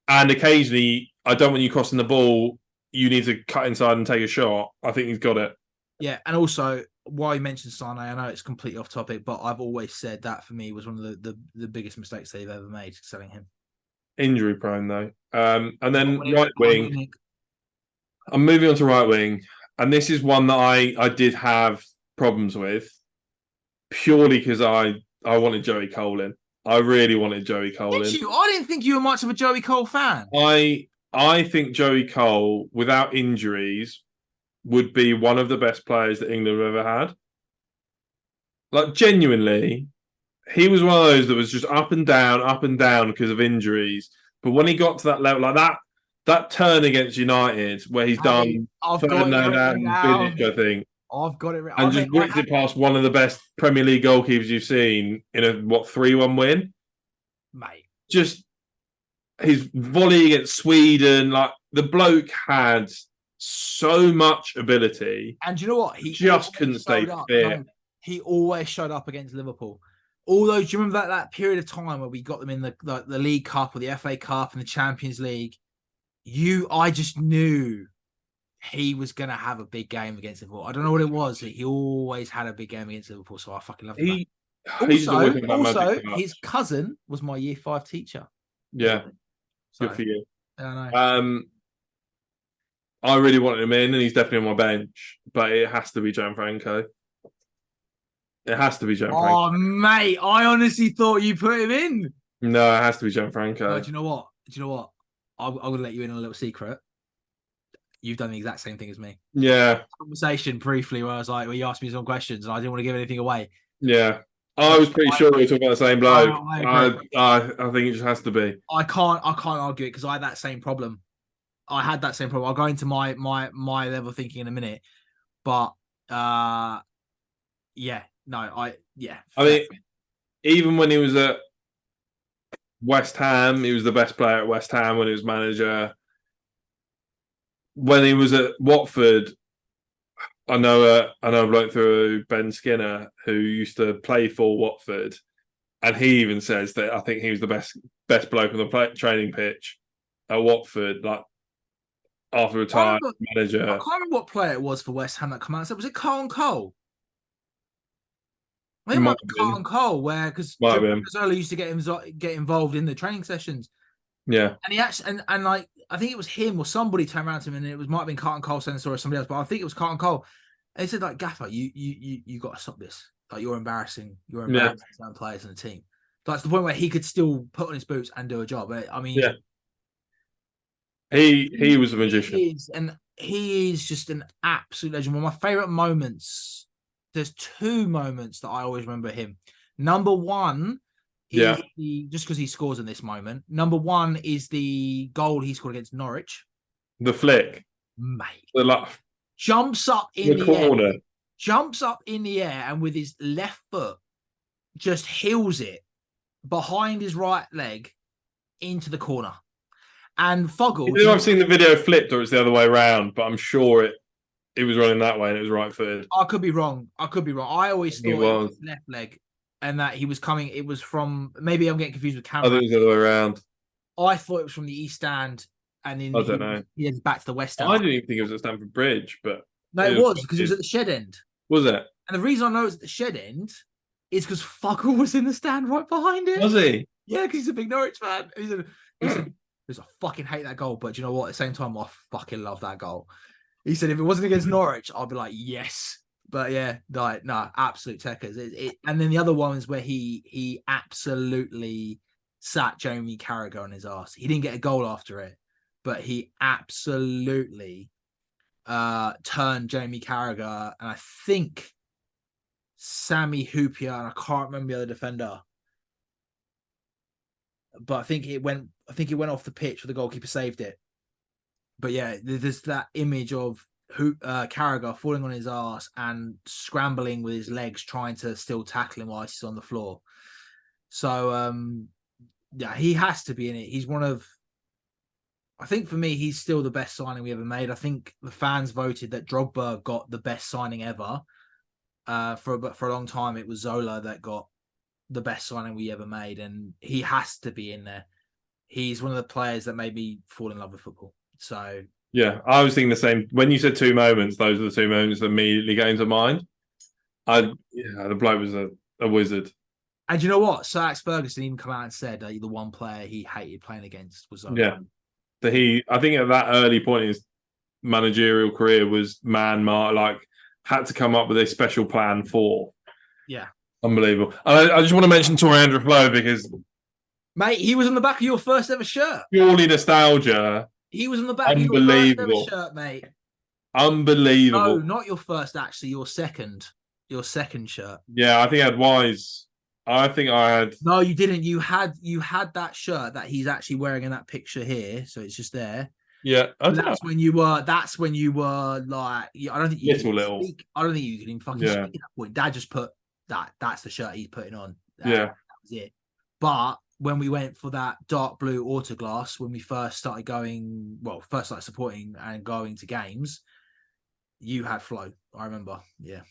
and occasionally, I don't want you crossing the ball. You need to cut inside and take a shot. I think he's got it. Yeah, and also while you mentioned Sane, I know it's completely off topic, but I've always said that for me was one of the biggest mistakes they've ever made, selling him. Injury prone though. And then When he right went Bayern wing. Munich, I'm moving on to right wing, and this is one that I did have problems with purely because I wanted Joey Cole in. I really wanted Joey Cole did in. you? I didn't think you were much of a Joey Cole fan. I think Joey Cole, without injuries, would be one of the best players that England have ever had. Like genuinely, he was one of those that was just up and down because of injuries. But when he got to that level, like that turn against United, where he's done I've got it Ferdinand written and Bilic, down. I think, I've got it written. and just whipped it past one of the best Premier League goalkeepers you've seen in a 3-1 win. Mate. Just his volley against Sweden, like the bloke had so much ability. And you know what? He just couldn't stay fit. No, he always showed up against Liverpool. Although, do you remember that period of time where we got them in the League Cup or the FA Cup and the Champions League? I just knew he was going to have a big game against Liverpool. I don't know what it was. He always had a big game against Liverpool, so I fucking loved him. Also, his cousin was my year 5 teacher. Yeah, so, good for you. I know. I really wanted him in, and he's definitely on my bench, but it has to be Gianfranco. It has to be Gianfranco. Oh, mate, I honestly thought you put him in. No, it has to be Gianfranco. No, do you know what? I'm going to let you in on a little secret. You've done the exact same thing as me. Yeah. Conversation briefly where where you asked me some questions and I didn't want to give anything away. Yeah. I was pretty sure we were talking about the same bloke. I think it just has to be. I can't argue it because I had that same problem. I'll go into my level of thinking in a minute. But I mean, even when he was at West Ham, he was the best player at West Ham when he was manager. When he was at Watford, I know a bloke through Ben Skinner who used to play for Watford, and he even says that I think he was the best bloke on the training pitch at Watford. Like after retired manager, I can't remember what player it was for West Ham that come out and said, was it Carlton Cole? Maybe it might be Carlton Cole, where because Zola used to get involved in the training sessions. Yeah, and he actually and like I think it was him or somebody turned around to him, and it might have been Carlton Cole sensor or somebody else, but I think it was Carlton Cole. And he said, like, Gaffer, you got to stop this. Like, you're embarrassing some players in the team. That's the point where he could still put on his boots and do a job. I mean, yeah, he was a magician, he is just an absolute legend. One of my favorite moments. There's 2 moments that I always remember him. Number one. Just because he scores in this moment. Number 1 is the goal he scored against Norwich. The flick. Mate. Jumps up in the air and with his left foot just heels it behind his right leg into the corner. And Foggle... I've seen the video flipped or it's the other way around, but I'm sure it was running that way and it was right footed. I could be wrong. I always thought it was left leg. And that he was coming, it was from, maybe I'm getting confused with camera. I think it was the other way around. I thought it was from the East Stand, and then I don't know. He heads back to the West Stand. I didn't even think it was at Stamford Bridge, but no, it was because it was at the Shed End. Was it? And the reason I know it was at the Shed End is because Fucker was in the stand right behind him. Was he? Yeah, because he's a big Norwich fan. He said, I fucking hate that goal, but do you know what? At the same time, I fucking love that goal. He said, if it wasn't against Norwich, I'd be like, yes. But yeah, no, absolute techers. And then the other one is where he absolutely sat Jamie Carragher on his ass. He didn't get a goal after it, but he absolutely turned Jamie Carragher and I think Sammy Hupia, and I can't remember the other defender. But I think it went off the pitch where the goalkeeper saved it. But yeah, there's that image of Carragher falling on his ass and scrambling with his legs, trying to still tackle him while he's on the floor. So yeah, he has to be in it. He's one of, I think for me, he's still the best signing we ever made. I think the fans voted that Drogba got the best signing ever. But for a long time, it was Zola that got the best signing we ever made, and he has to be in there. He's one of the players that made me fall in love with football. So yeah, I was thinking the same. When you said 2 moments, those are the 2 moments that immediately came to mind. The bloke was a wizard. And you know what? Sir Alex Ferguson even come out and said the one player he hated playing against was Zola. Yeah. I think at that early point in his managerial career was had to come up with a special plan for. Yeah. Unbelievable. I just want to mention Torandra Flo because, mate, he was on the back of your first ever shirt. Purely nostalgia. He was on the back of your first ever shirt, mate. Unbelievable. No, not your first, actually. Your second. Your second shirt. Yeah, I think I had Wise. I think I had. No, you didn't. You had that shirt that he's actually wearing in that picture here. So it's just there. Yeah, That's when you were like, I don't think you could little. speak. I don't think you could even fucking speak at that point. Dad just put that's the shirt he's putting on. That was it. But when we went for that dark blue autoglass, when we first started supporting and going to games, you had Flo. I remember. Yeah.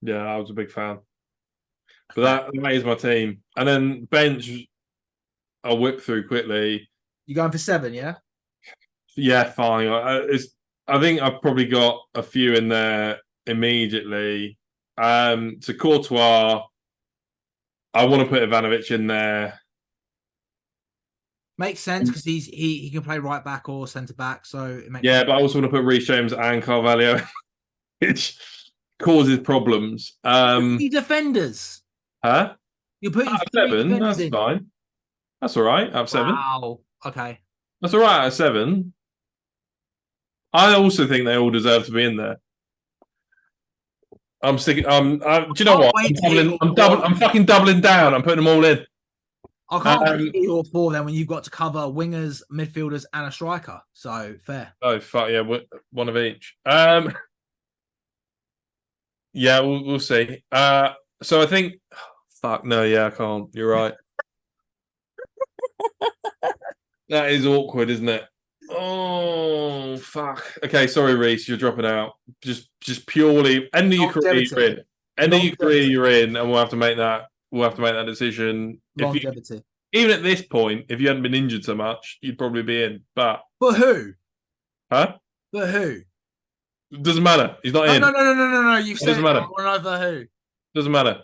Yeah, I was a big fan. But that is my team. And then bench, I'll whip through quickly. You going for 7, yeah? Yeah, fine. I think I've probably got a few in there immediately. To Courtois, I want to put Ivanovic in there. Makes sense because he can play right back or centre back. So it makes sense. But I also want to put Reece James and Carvalho, which causes problems. Three defenders. Huh? You're putting 7. That's in. Fine. That's all right. Out 7. Wow. Okay. That's all right. At 7. I also think they all deserve to be in there. I'm sticking. Do you know what? I'm fucking doubling down. I'm putting them all in. I can't wait to all 4 then when you've got to cover wingers, midfielders, and a striker. So fair. Oh fuck yeah, one of each. Yeah, we'll see. So I think. Fuck no, yeah, I can't. You're right. That is awkward, isn't it? Oh fuck. Okay, sorry, Reece, you're dropping out. Just purely end of your career you're in. End of your career you're in, and we'll have to make that decision. Longevity. Even at this point, if you hadn't been injured so much, you'd probably be in. But who? Huh? But who? Doesn't matter. He's not in. No. You've said doesn't matter. I want to know for who. Doesn't matter.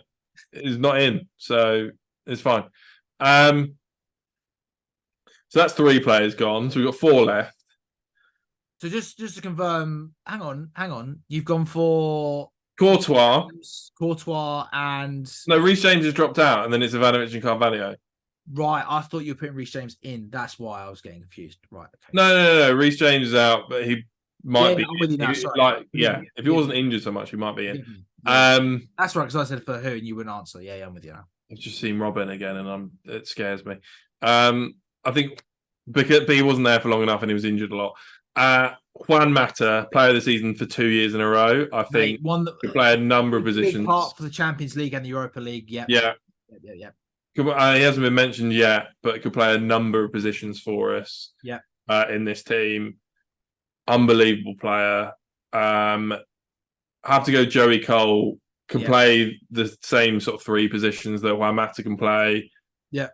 He's not in, so it's fine. So that's 3 players gone. So we've got 4 left. So just to confirm, hang on. You've gone for Courtois and no, Reece James has dropped out, and then it's Ivanovic and Carvalho. Right, I thought you were putting Reece James in. That's why I was getting confused. Right. Okay. No. Reece James is out, but he might be. I'm with you now. Sorry. If he wasn't injured so much, he might be in. That's right, because I said for who, and you wouldn't answer. Yeah, I'm with you now. I've just seen Robin again, and it scares me. I think because he wasn't there for long enough, and he was injured a lot. Juan Mata, player of the season for 2 years in a row. I think could play a number of positions. Part for the Champions League and the Europa League. Yeah. He hasn't been mentioned yet, but could play a number of positions for us. Yeah. In this team, unbelievable player. Have to go. Joey Cole can play the same sort of 3 positions that Juan Mata can play. Yeah.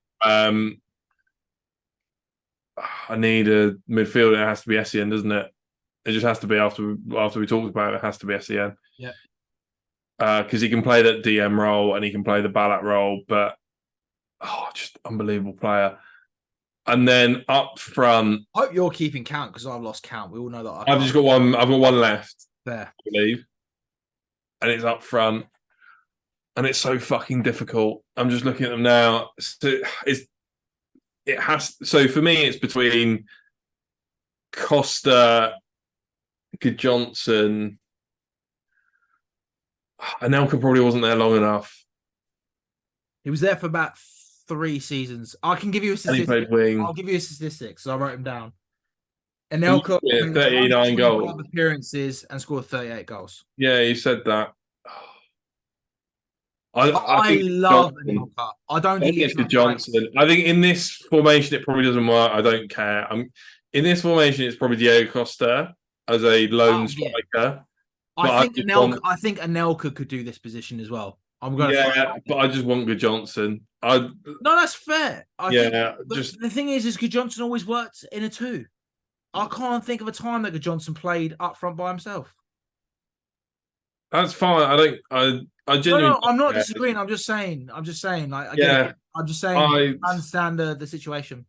I need a midfielder. It has to be Essien, doesn't it? It just has to be after we talked about it. It has to be Essien. Yeah. Because he can play that DM role and he can play the Ballack role, but just unbelievable player. And then up front, I hope you're keeping count because I've lost count. We all know that. I've just got one. I've got one left. There, I believe, and it's up front, and it's so fucking difficult. I'm just looking at them now. So So for me, it's between Costa, Johnson. Anelka probably wasn't there long enough. He was there for about 3 seasons. I can give you a statistic. And he played wing. I'll give you a statistic, so I wrote him down. Anelka 39 goals, appearances, and scored 38 goals. Yeah, you said that. I love Anelka. I don't think it's Johnson. I think in this formation it probably doesn't work. I don't care. In this formation it's probably Diego Costa as a lone striker. I think Anelka could do this position as well. But I just want Good Johnson. No, that's fair. The thing is Good Johnson always worked in a 2. I can't think of a time that Good Johnson played up front by himself. That's fine. I No, genuinely no, I'm not don't care. disagreeing. I'm just saying. Like, I get Yeah, it. I'm just saying. I I understand the situation.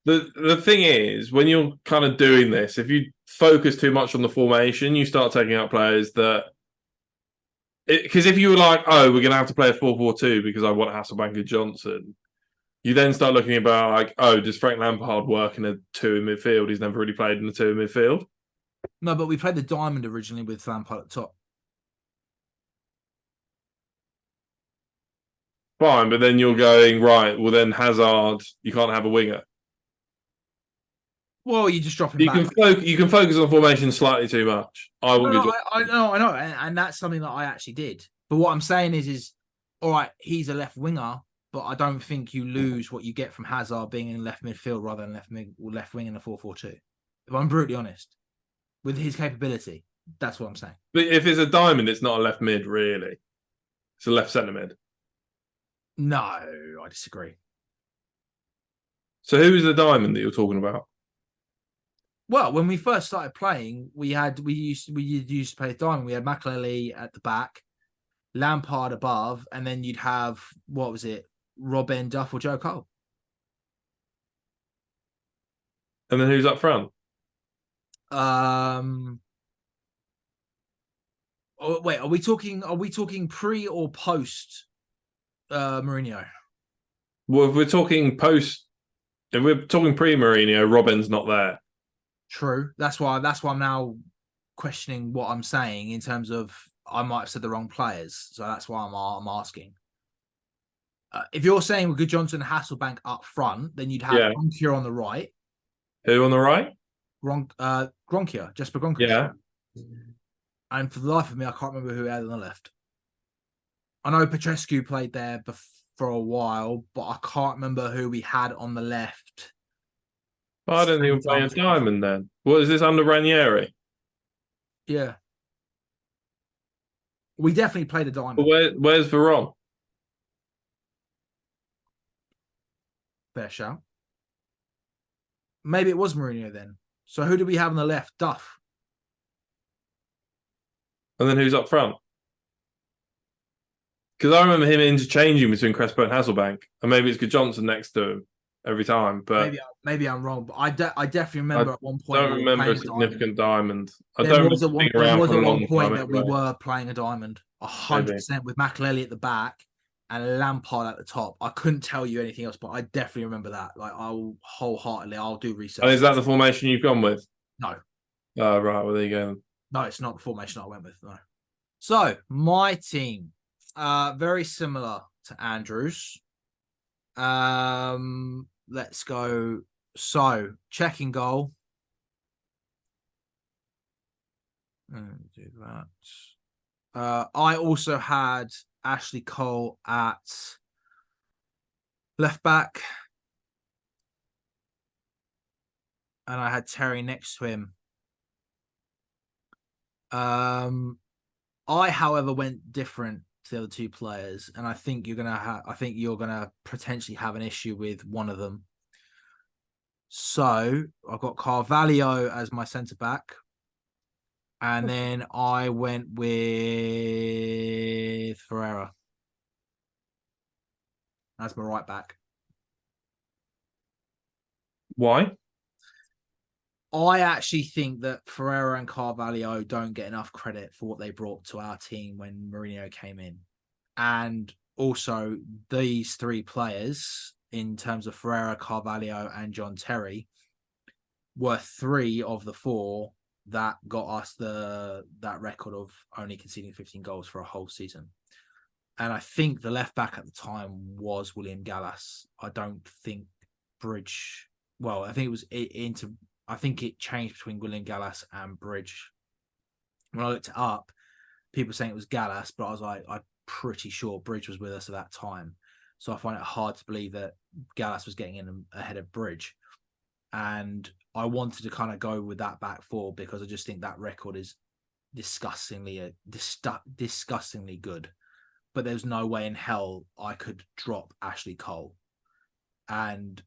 the thing is, when you're kind of doing this, if you focus too much on the formation, you start taking out players that. Because if you were like, oh, we're going to have to play a 4-4-2 because I want Hasselbank and Johnson, you then start looking about like, oh, does Frank Lampard work in a two in midfield? He's never really played in a two in midfield. No, but we played the diamond originally with Lampard at the top. Fine, but then you're going right. Well, then Hazard, you can't have a winger. Well, you just drop him You back. can you can focus on formation slightly too much. I No, wouldn't no, be. I know, and that's something that I actually did. But what I'm saying is all right. He's a left winger, but I don't think you lose what you get from Hazard being in left midfield rather than left wing in a 4-4-2. If I'm brutally honest, with his capability, that's what I'm saying. But if it's a diamond, it's not a left mid, really. It's a left centre mid. No, I disagree. So who is the diamond that you're talking about? Well, when we first started playing, we used to play diamond. We had Makelele at the back, Lampard above, and then you'd have what was it, Robin Duff or Joe Cole. And then who's up front? Oh, wait, are we talking pre or post Mourinho? Well, if we're talking post, if we're talking pre-Mourinho, Robin's not there. True. That's why I'm now questioning what I'm saying in terms of I might have said the wrong players. So that's why I'm asking. If you're saying with Good Johnson and Hasselbank up front, then you'd have Gronkia on the right. Who on the right? Gronkia, Jesper Gronkia. Yeah. And for the life of me, I can't remember who he had on the left. I know Petrescu played there for a while, but I can't remember who we had on the left. I don't think we're playing a diamond then. What is this under Ranieri? Yeah. We definitely played a diamond. But where's Veron? Fair shout. Maybe it was Mourinho then. So who do we have on the left? Duff. And then who's up front? Because I remember him interchanging between Crespo and Hasselbank, and maybe it's Good Johnson next to him every time. But maybe I'm wrong, but I definitely remember at one point. I don't remember a significant diamond. There was at one point that we were playing a diamond, 100% with Makelele at the back and Lampard at the top. I couldn't tell you anything else, but I definitely remember that. Like I'll do research. And is that the formation you've gone with? No. Oh, right. Well, there you go. No, it's not the formation I went with. No. So my team, very similar to Andrew's. Let's go. So checking goal. Do that. I also had Ashley Cole at left back, and I had Terry next to him. I, however, went different to the other two players, and I think you're gonna potentially have an issue with one of them. So I've got Carvalho as my centre back, and then I went with Ferreira as my right back. Why? I actually think that Ferreira and Carvalho don't get enough credit for what they brought to our team when Mourinho came in. And also, these three players, in terms of Ferreira, Carvalho, and John Terry, were three of the four that got us that record of only conceding 15 goals for a whole season. And I think the left back at the time was William Gallas. I don't think Bridge. Well, I think it was I think it changed between William Gallas and Bridge. When I looked it up, people saying it was Gallas, but I was like, I'm pretty sure Bridge was with us at that time. So I find it hard to believe that Gallas was getting in ahead of Bridge. And I wanted to kind of go with that back four because I just think that record is disgustingly good. But there's no way in hell I could drop Ashley Cole. And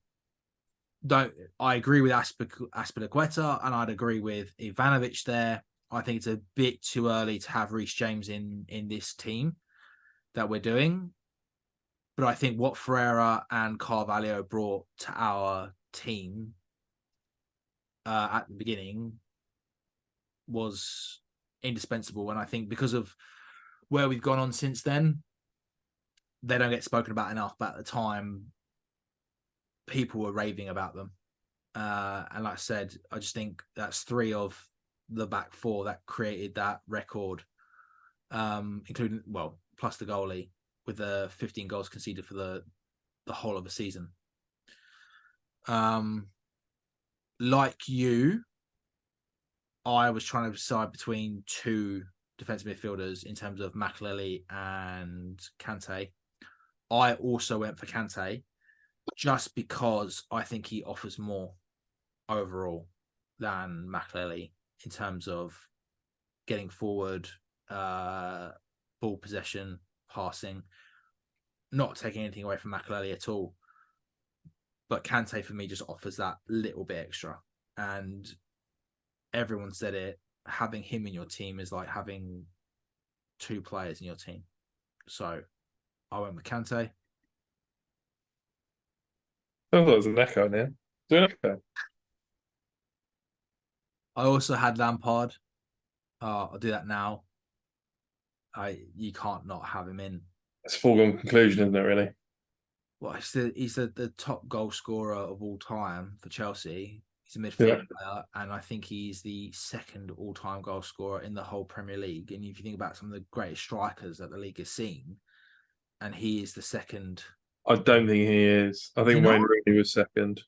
I agree with Aspilicueta, and I'd agree with Ivanovic there. I think it's a bit too early to have Reece James in this team that we're doing. But I think what Ferreira and Carvalho brought to our team at the beginning was indispensable. And I think because of where we've gone on since then, they don't get spoken about enough. But at the time, people were raving about them. And like I said, I just think that's 3 of the back 4 that created that record, including, well, plus the goalie, with the 15 goals conceded for the whole of the season. Like you, I was trying to decide between 2 defensive midfielders in terms of Makelele and Kante. I also went for Kante just because I think he offers more overall than Makelele in terms of getting forward, ball possession, passing, not taking anything away from Makelele at all. But Kante for me just offers that little bit extra. And everyone said it, having him in your team is like having 2 players in your team. So I went with Kante. I thought it was an echo now. Is there an echo? I also had Lampard. I'll do that now. You can't not have him in. It's a foregone conclusion, isn't it, really? Well, he's the top goal scorer of all time for Chelsea. He's a midfield player, and I think he's the 2nd all-time goal scorer in the whole Premier League. And if you think about some of the greatest strikers that the league has seen, and he is the 2nd. I don't think he is. I think Wayne Rooney was 2nd.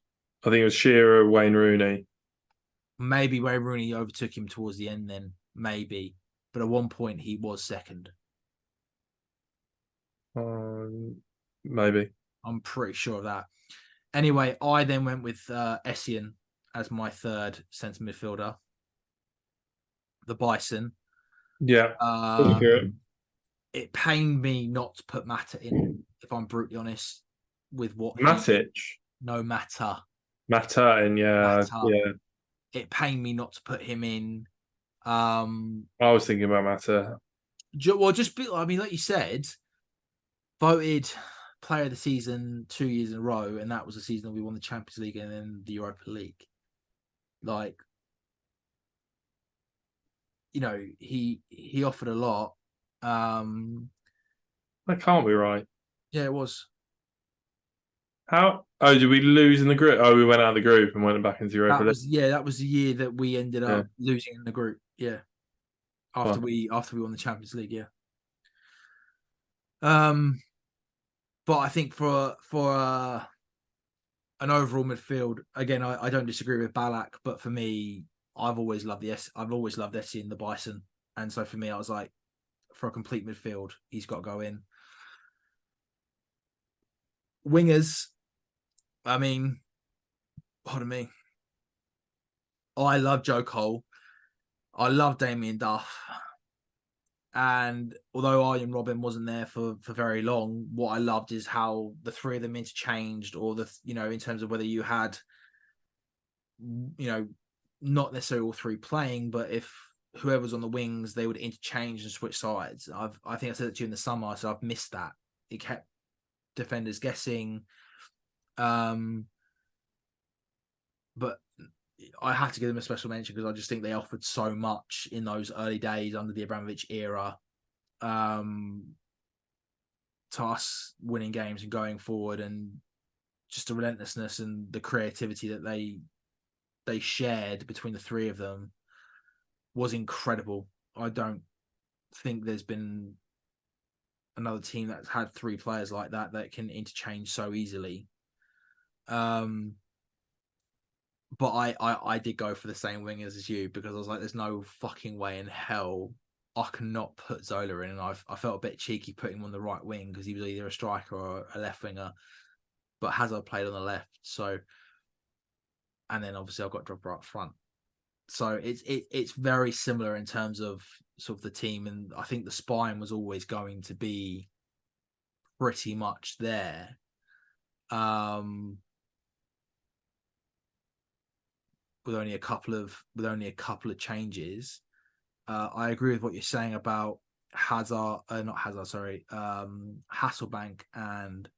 I think it was Shearer, Wayne Rooney. Maybe Wayne Rooney overtook him towards the end then, maybe. But at one point, he was 2nd. Maybe. I'm pretty sure of that. Anyway, I then went with Essien as my 3rd centre midfielder. The Bison. Yeah. It pained me not to put Mata in, if I'm brutally honest, with what Matic. No Mata. Mata in, yeah. Yeah. It pained me not to put him in. I was thinking about Mata. Well, like you said, voted player of the season 2 years in a row, and that was the season that we won the Champions League and then the Europa League. Like, you know, he offered a lot. That can't be right. Yeah, it was. How? Oh, did we lose in the group? Oh, we went out of the group and went back into Europa League. That was the year that we ended up losing in the group. Yeah, after we won the Champions League. Yeah. But I think for an overall midfield, again, I don't disagree with Ballack, but for me, I've always loved Essie in the Bison, and so for me, I was like, for a complete midfield, he's got to go in. Wingers, I mean, pardon me, I love Joe Cole, I love Damien Duff, and although Arjen Robben wasn't there for very long, what I loved is how the 3 of them interchanged, or in terms of whether you had, not necessarily all 3 playing, but if whoever's on the wings, they would interchange and switch sides. I think I said it to you in the summer, so I've missed that. It kept defenders guessing. But I have to give them a special mention because I just think they offered so much in those early days under the Abramovich era, to us winning games and going forward, and just the relentlessness and the creativity that they shared between the 3 of them was incredible. I don't think there's been another team that's had 3 players like that can interchange so easily. But I did go for the same wingers as you, because I was like, there's no fucking way in hell I cannot put Zola in. And I felt a bit cheeky putting him on the right wing because he was either a striker or a left winger. But Hazard played on the left, so, and then obviously I've got Drogba up front. So it's very similar in terms of sort of the team, and I think the spine was always going to be pretty much there. With only a couple of changes. I agree with what you're saying about Hazard, not Hazard, sorry, Hasselbank and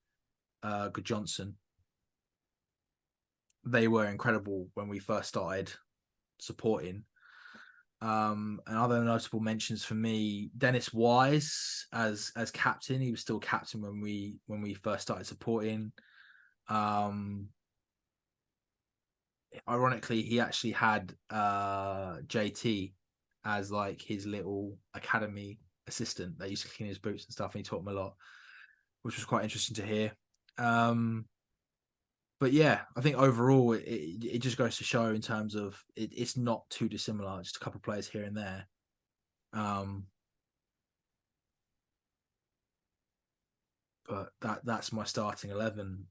Good Johnson. They were incredible when we first started supporting. And other notable mentions for me, Dennis Wise as captain. He was still captain when we first started supporting. Ironically, he actually had JT as like his little academy assistant that used to clean his boots and stuff, and he taught him a lot, which was quite interesting to hear. But yeah, I think overall it just goes to show in terms of it's not too dissimilar, just a couple of players here and there. But that's my starting 11.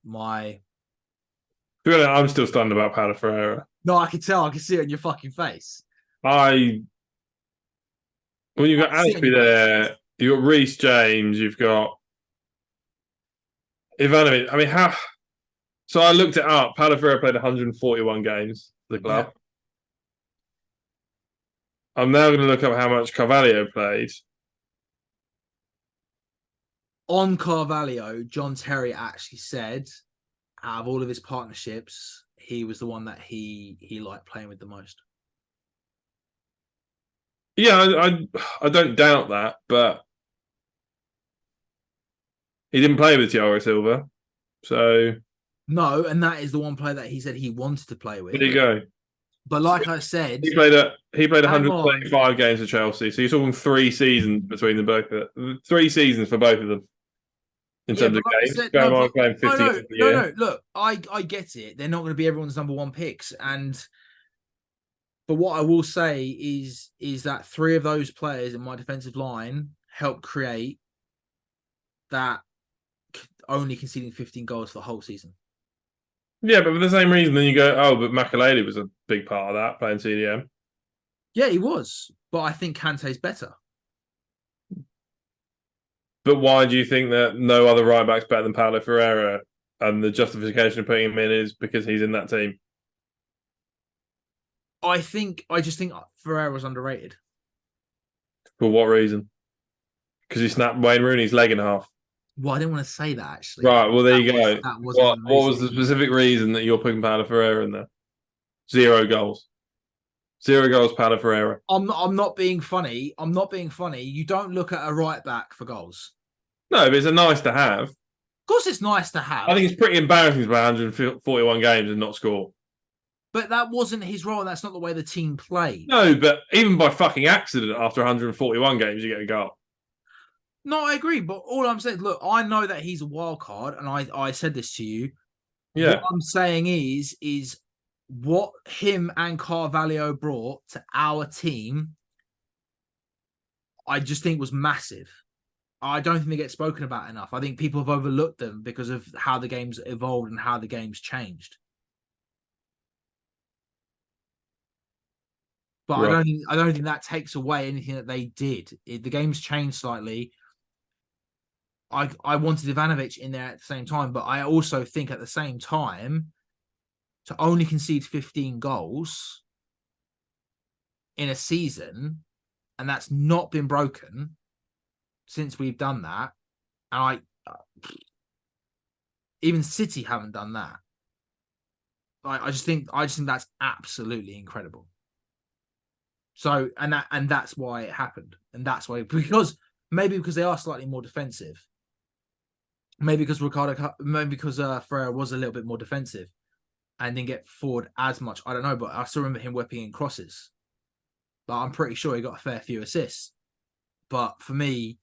I'm still stunned about Paulo Ferreira. No, I can tell. I can see it in your fucking face. When you've got Alex there, you've got Reece James, you've got Ivanovic. I mean, how? So I looked it up. Paulo Ferreira played 141 games for the club. Yeah. I'm now going to look up how much Carvalho played. On Carvalho, John Terry actually said, out of all of his partnerships, he was the one that he liked playing with the most. Yeah, I don't doubt that, but he didn't play with Thiago Silva, so no, and that is the one player that he said he wanted to play with. There you go. But like I said, he played 125 games for Chelsea, so you're talking 3 seasons between the both. 3 seasons for both of them. In terms of games, playing 50 no. Look, I get it. They're not going to be everyone's number one picks, but what I will say is that 3 of those players in my defensive line helped create that only conceding 15 goals for the whole season. Yeah, but for the same reason, then you go, oh, but Makelele was a big part of that, playing CDM. Yeah, he was, but I think Kante's better. But why do you think that no other right back's better than Paulo Ferreira? And the justification of putting him in is because he's in that team. I just think Ferreira was underrated. For what reason? Because he snapped Wayne Rooney's leg in half. Well, I didn't want to say that actually. Right. Well, there you go. What was the specific reason that you're putting Paulo Ferreira in there? 0 goals. 0 goals, Paulo Ferreira. I'm not being funny. You don't look at a right back for goals. No, but it's a nice to have. Of course, it's nice to have. I think it's pretty embarrassing to play 141 games and not score. But that wasn't his role. That's not the way the team played. No, but even by fucking accident, after 141 games, you get a goal. No, I agree. But all I'm saying, look, I know that he's a wild card, and I said this to you. Yeah. What I'm saying is what him and Carvalho brought to our team, I just think was massive. I don't think they get spoken about enough. I think people have overlooked them because of how the game's evolved and how the game's changed. But right. I don't think that takes away anything that they did. The game's changed slightly. I wanted Ivanovic in there at the same time, but I also think at the same time, to only concede 15 goals in a season, and that's not been broken since we've done that. And even City haven't done that. I just think that's absolutely incredible. So, and that's why it happened. And that's why, because they are slightly more defensive. Maybe because Ferreira was a little bit more defensive and didn't get forward as much. I don't know, but I still remember him whipping in crosses. But I'm pretty sure he got a fair few assists. But for me,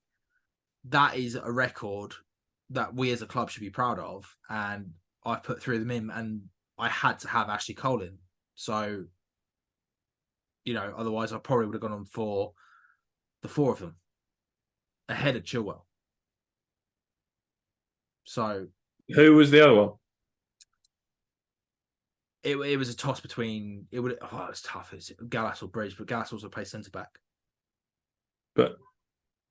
that is a record that we as a club should be proud of. And I've put 3 of them in, and I had to have Ashley Cole in. So, otherwise I probably would have gone on for the 4 of them ahead of Chilwell. So, who was the other one? It was a toss between it was tough. It's Gallas or Bridge, but Gallas also plays centre back. But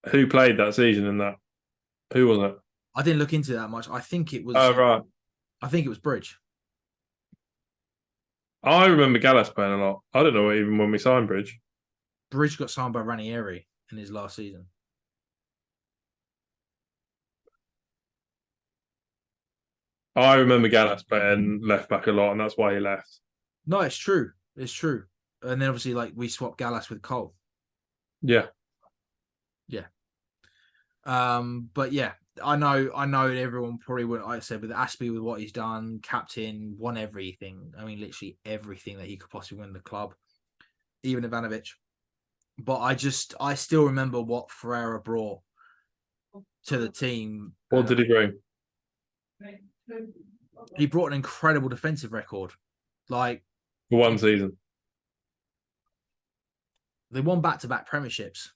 who played that season in that? Who was it? I didn't look into that much. I think it was. Oh right. I think it was Bridge. I remember Gallas playing a lot. I don't know even when we signed Bridge. Bridge got signed by Ranieri in his last season. I remember Gallas playing left back a lot, and that's why he left. No, it's true. It's true. And then obviously, like, we swapped Gallas with Cole. Yeah. Yeah. But yeah, I know everyone probably wouldn't, like I said, with Aspie, with what he's done, captain, won everything. I mean, literally everything that he could possibly win the club, even Ivanovic. But I still remember what Ferreira brought to the team. What did he bring? He brought an incredible defensive record. Like, For one season. they won back-to-back premierships.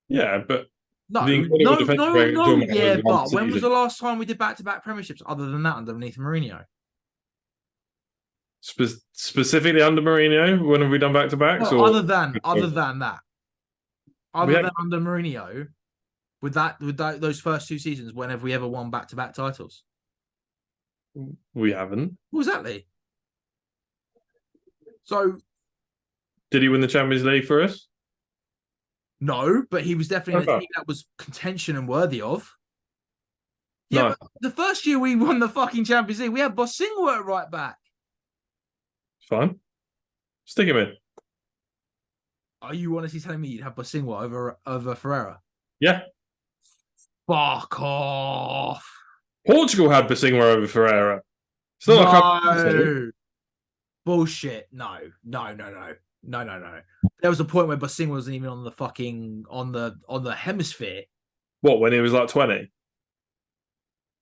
Yeah, but No, the incredible defensive record yeah, was one but when was season. the last time we did back-to-back premierships other than that underneath Mourinho? Specifically under Mourinho, when have we done back to backs? Well, Or other than that, we than under Mourinho, with those first 2 seasons, when have we ever won back-to-back titles? we haven't. Well, exactly. So Did he win the Champions League for us? no, but he was definitely in a Okay. team that was contention and worthy of. No. Yeah, but the first year we won the fucking Champions League, we had Bosingwa at right back. Fine. Stick him in. Are you honestly telling me you'd have Bosingwa over Ferreira? Yeah. Fuck off. Portugal had Basingwa over Ferreira. It's not like No. Bullshit. No. There was a point where Bosingwa wasn't even on the fucking on the hemisphere. What, when he was like 20?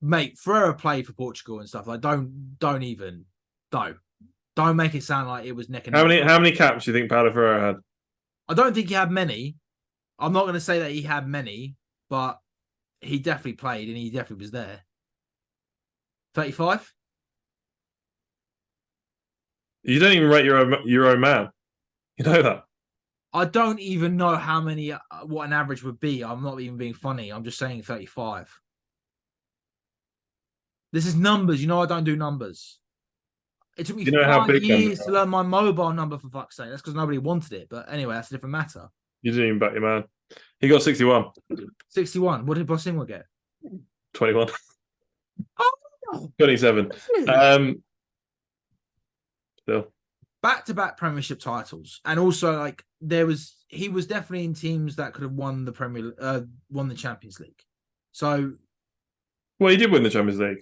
Mate, Ferreira played for Portugal and stuff. Like, don't make it sound like it was neck and neck. How many caps do you think Paulo Ferreira had? I don't think he had many. I'm not going to say that he had many, but he definitely played and he definitely was there. 35? You don't even rate your own man. You know that. I don't even know how many, what an average would be. I'm not even being funny. I'm just saying 35. This is numbers. You know, I don't do numbers. It took me 5 years to learn my mobile number, for fuck's sake. That's because nobody wanted it. But anyway, that's a different matter. You didn't even back your man. He got 61. 61. What did Bosingwa get? 21. Oh, 27. Still. Back-to-back Premiership titles, and also like he was definitely in teams that could have won the Champions League. So, Well, he did win the Champions League.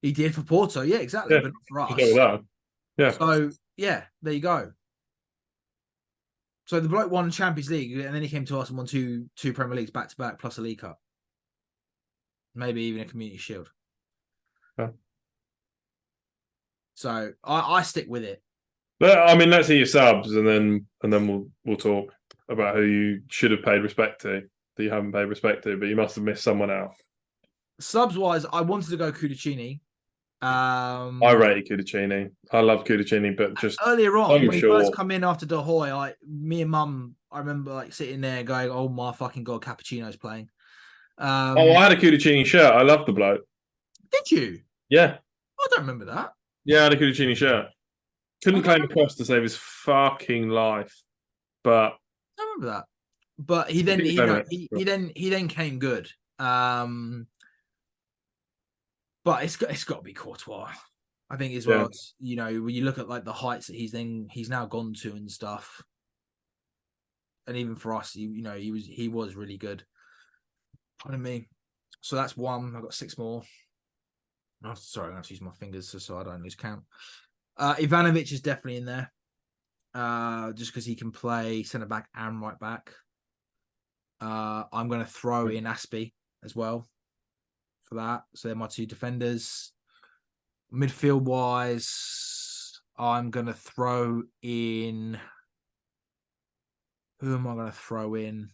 he did for Porto, yeah, exactly, Yeah. but not for us. Yeah. So yeah, there you go. So the bloke won Champions League, and then he came to us and won two Premier Leagues back to back, plus a League Cup, maybe even a Community Shield. Yeah. So I stick with it. But I mean, let's hear your subs, and then we'll talk about who you should have paid respect to that you haven't paid respect to, but you must have missed someone out. Subs wise, I wanted to go Cudicini. I rated Cudicini. I love Cudicini, but just earlier on when he first come in after De Hoy, me and Mum, I remember like sitting there going, "Oh my fucking god, Cappuccino's playing." I had a Cudicini shirt. I love the bloke. Did you? Yeah. I don't remember that. Yeah, I had a Cudicini shirt. Couldn't claim a cross to save his fucking life, but I remember that. But he then came good. But it's got to be Courtois, I think, as well. You know, when you look at like the heights that he's now gone to and stuff, and even for us, he was really good. Pardon me. So that's one. I've got 6 more. Oh, sorry, I'm going to use my fingers so I don't lose count. Ivanovic is definitely in there, just because he can play centre back and right back. I'm going to throw in Aspie as well for that. So they're my 2 defenders. Midfield wise, I'm going to throw in. Who am I going to throw in?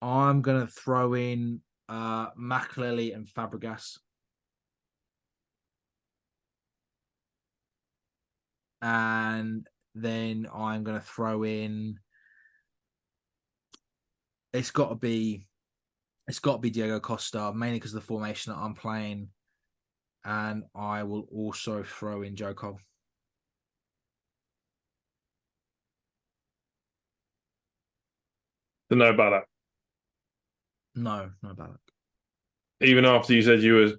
I'm going to throw in Makelele and Fabregas. And then I'm going to throw in. It's got to be Diego Costa, mainly because of the formation that I'm playing. and I will also throw in Joe Cole. To know about No Ballack. that. Even after you said you were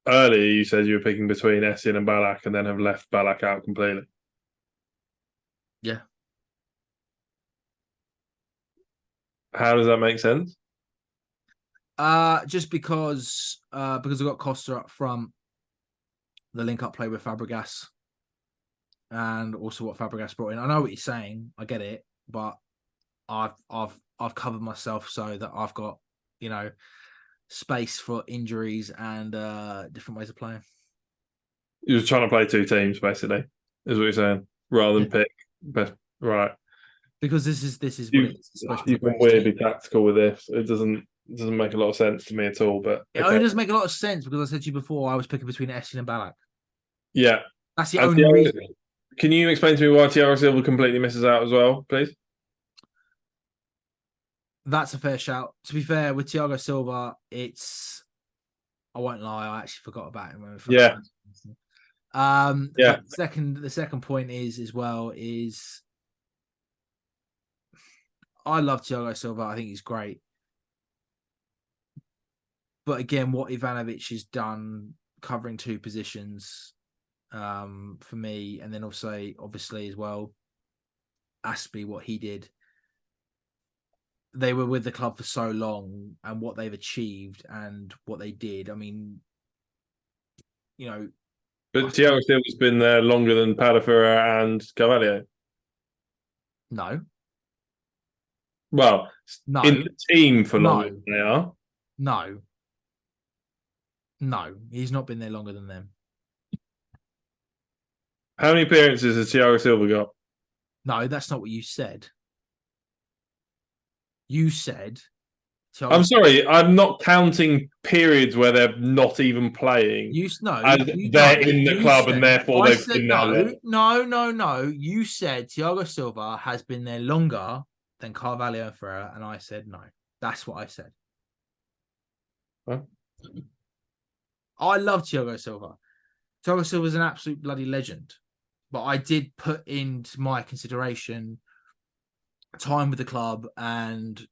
earlier, you said you were picking between Essien and Ballack, and then have left Ballack out completely. Yeah. How does that make sense? Just because I got Costa up front, the link-up play with Fabregas, and also what Fabregas brought in. I know what you're saying. I get it, but I've covered myself so that I've got, space for injuries and different ways of playing. You're trying to play two teams, basically, is what you're saying, rather than pick best. Right. Because this is what it is. You've been weirdly tactical with this. It doesn't make a lot of sense to me at all. But it only doesn't make a lot of sense because I said to you before I was picking between Essien and Ballack. Yeah, that's the only reason. Can you explain to me why Thiago Silva completely misses out as well, please? That's a fair shout. To be fair, with Thiago Silva, I won't lie, I actually forgot about him when we first yeah. But the second point is I love Thiago Silva. I think he's great. But again, what Ivanovic has done covering two positions for me, and then also obviously as well, Aspie, what he did. They were with the club for so long, and what they've achieved and what they did. I mean, But Thiago Silva's been there longer than Palafura and Carvalho. No. Well, no. In the team for longer than they are. No, he's not been there longer than them. How many appearances has Thiago Silva got? No, that's not what you said. You said... I'm sorry, I'm not counting periods where they're not even playing. They're in the club and therefore they've been there. No. You said Thiago Silva has been there longer than Carvalho and Ferreira, and I said no. That's what I said. Huh? I love Thiago Silva. Thiago Silva is an absolute bloody legend. But I did put into my consideration time with the club and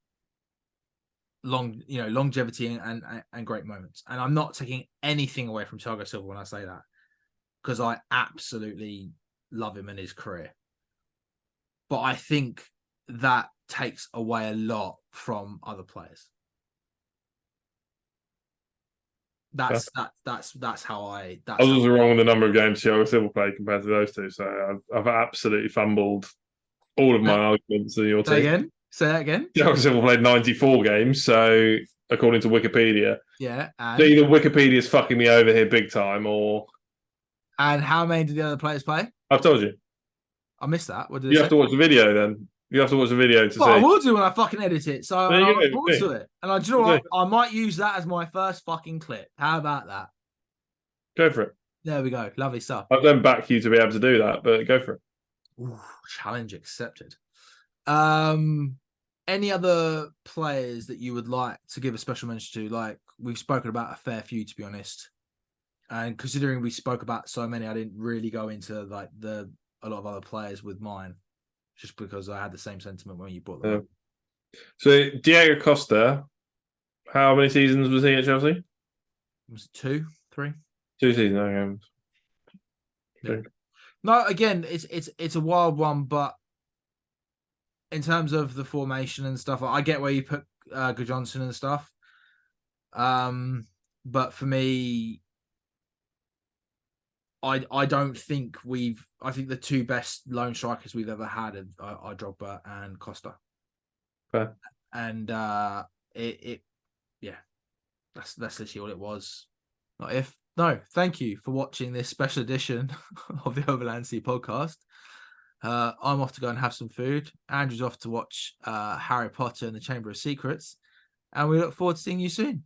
longevity and great moments. And I'm not taking anything away from Thiago Silva when I say that, because I absolutely love him in his career. But I think that takes away a lot from other players. That's how I. I was also wrong with the number of games Thiago Silva played compared to those two. So I've absolutely fumbled all of my arguments in your team. Say that again. Thiago Silva played 94 games, so according to Wikipedia. Yeah. So either Wikipedia's fucking me over here big time, or. And how many did the other players play? I've told you. I missed that. What did you have to watch the video then? You have to watch the video to see. I will do when I fucking edit it. So I'll look forward to it. And do you know what? I might use that as my first fucking clip. How about that? Go for it. There we go. Lovely stuff. I don't back you to be able to do that, but go for it. Ooh, challenge accepted. Any other players that you would like to give a special mention to? Like, we've spoken about a fair few, to be honest. And considering we spoke about so many, I didn't really go into like a lot of other players with mine, just because I had the same sentiment when you brought them up. So Diego Costa, how many seasons was he at Chelsea? Was it 2, 3? 2 seasons. Okay. Yeah. No, again, it's a wild one, but in terms of the formation and stuff, I get where you put Johnson and stuff. But for me, I don't think I think the two best lone strikers we've ever had are Drogba and Costa. Fair. And that's literally all it was. Thank you for watching this special edition of the Overland Sea podcast. I'm off to go and have some food. Andrew's off to watch Harry Potter and the Chamber of Secrets. And we look forward to seeing you soon.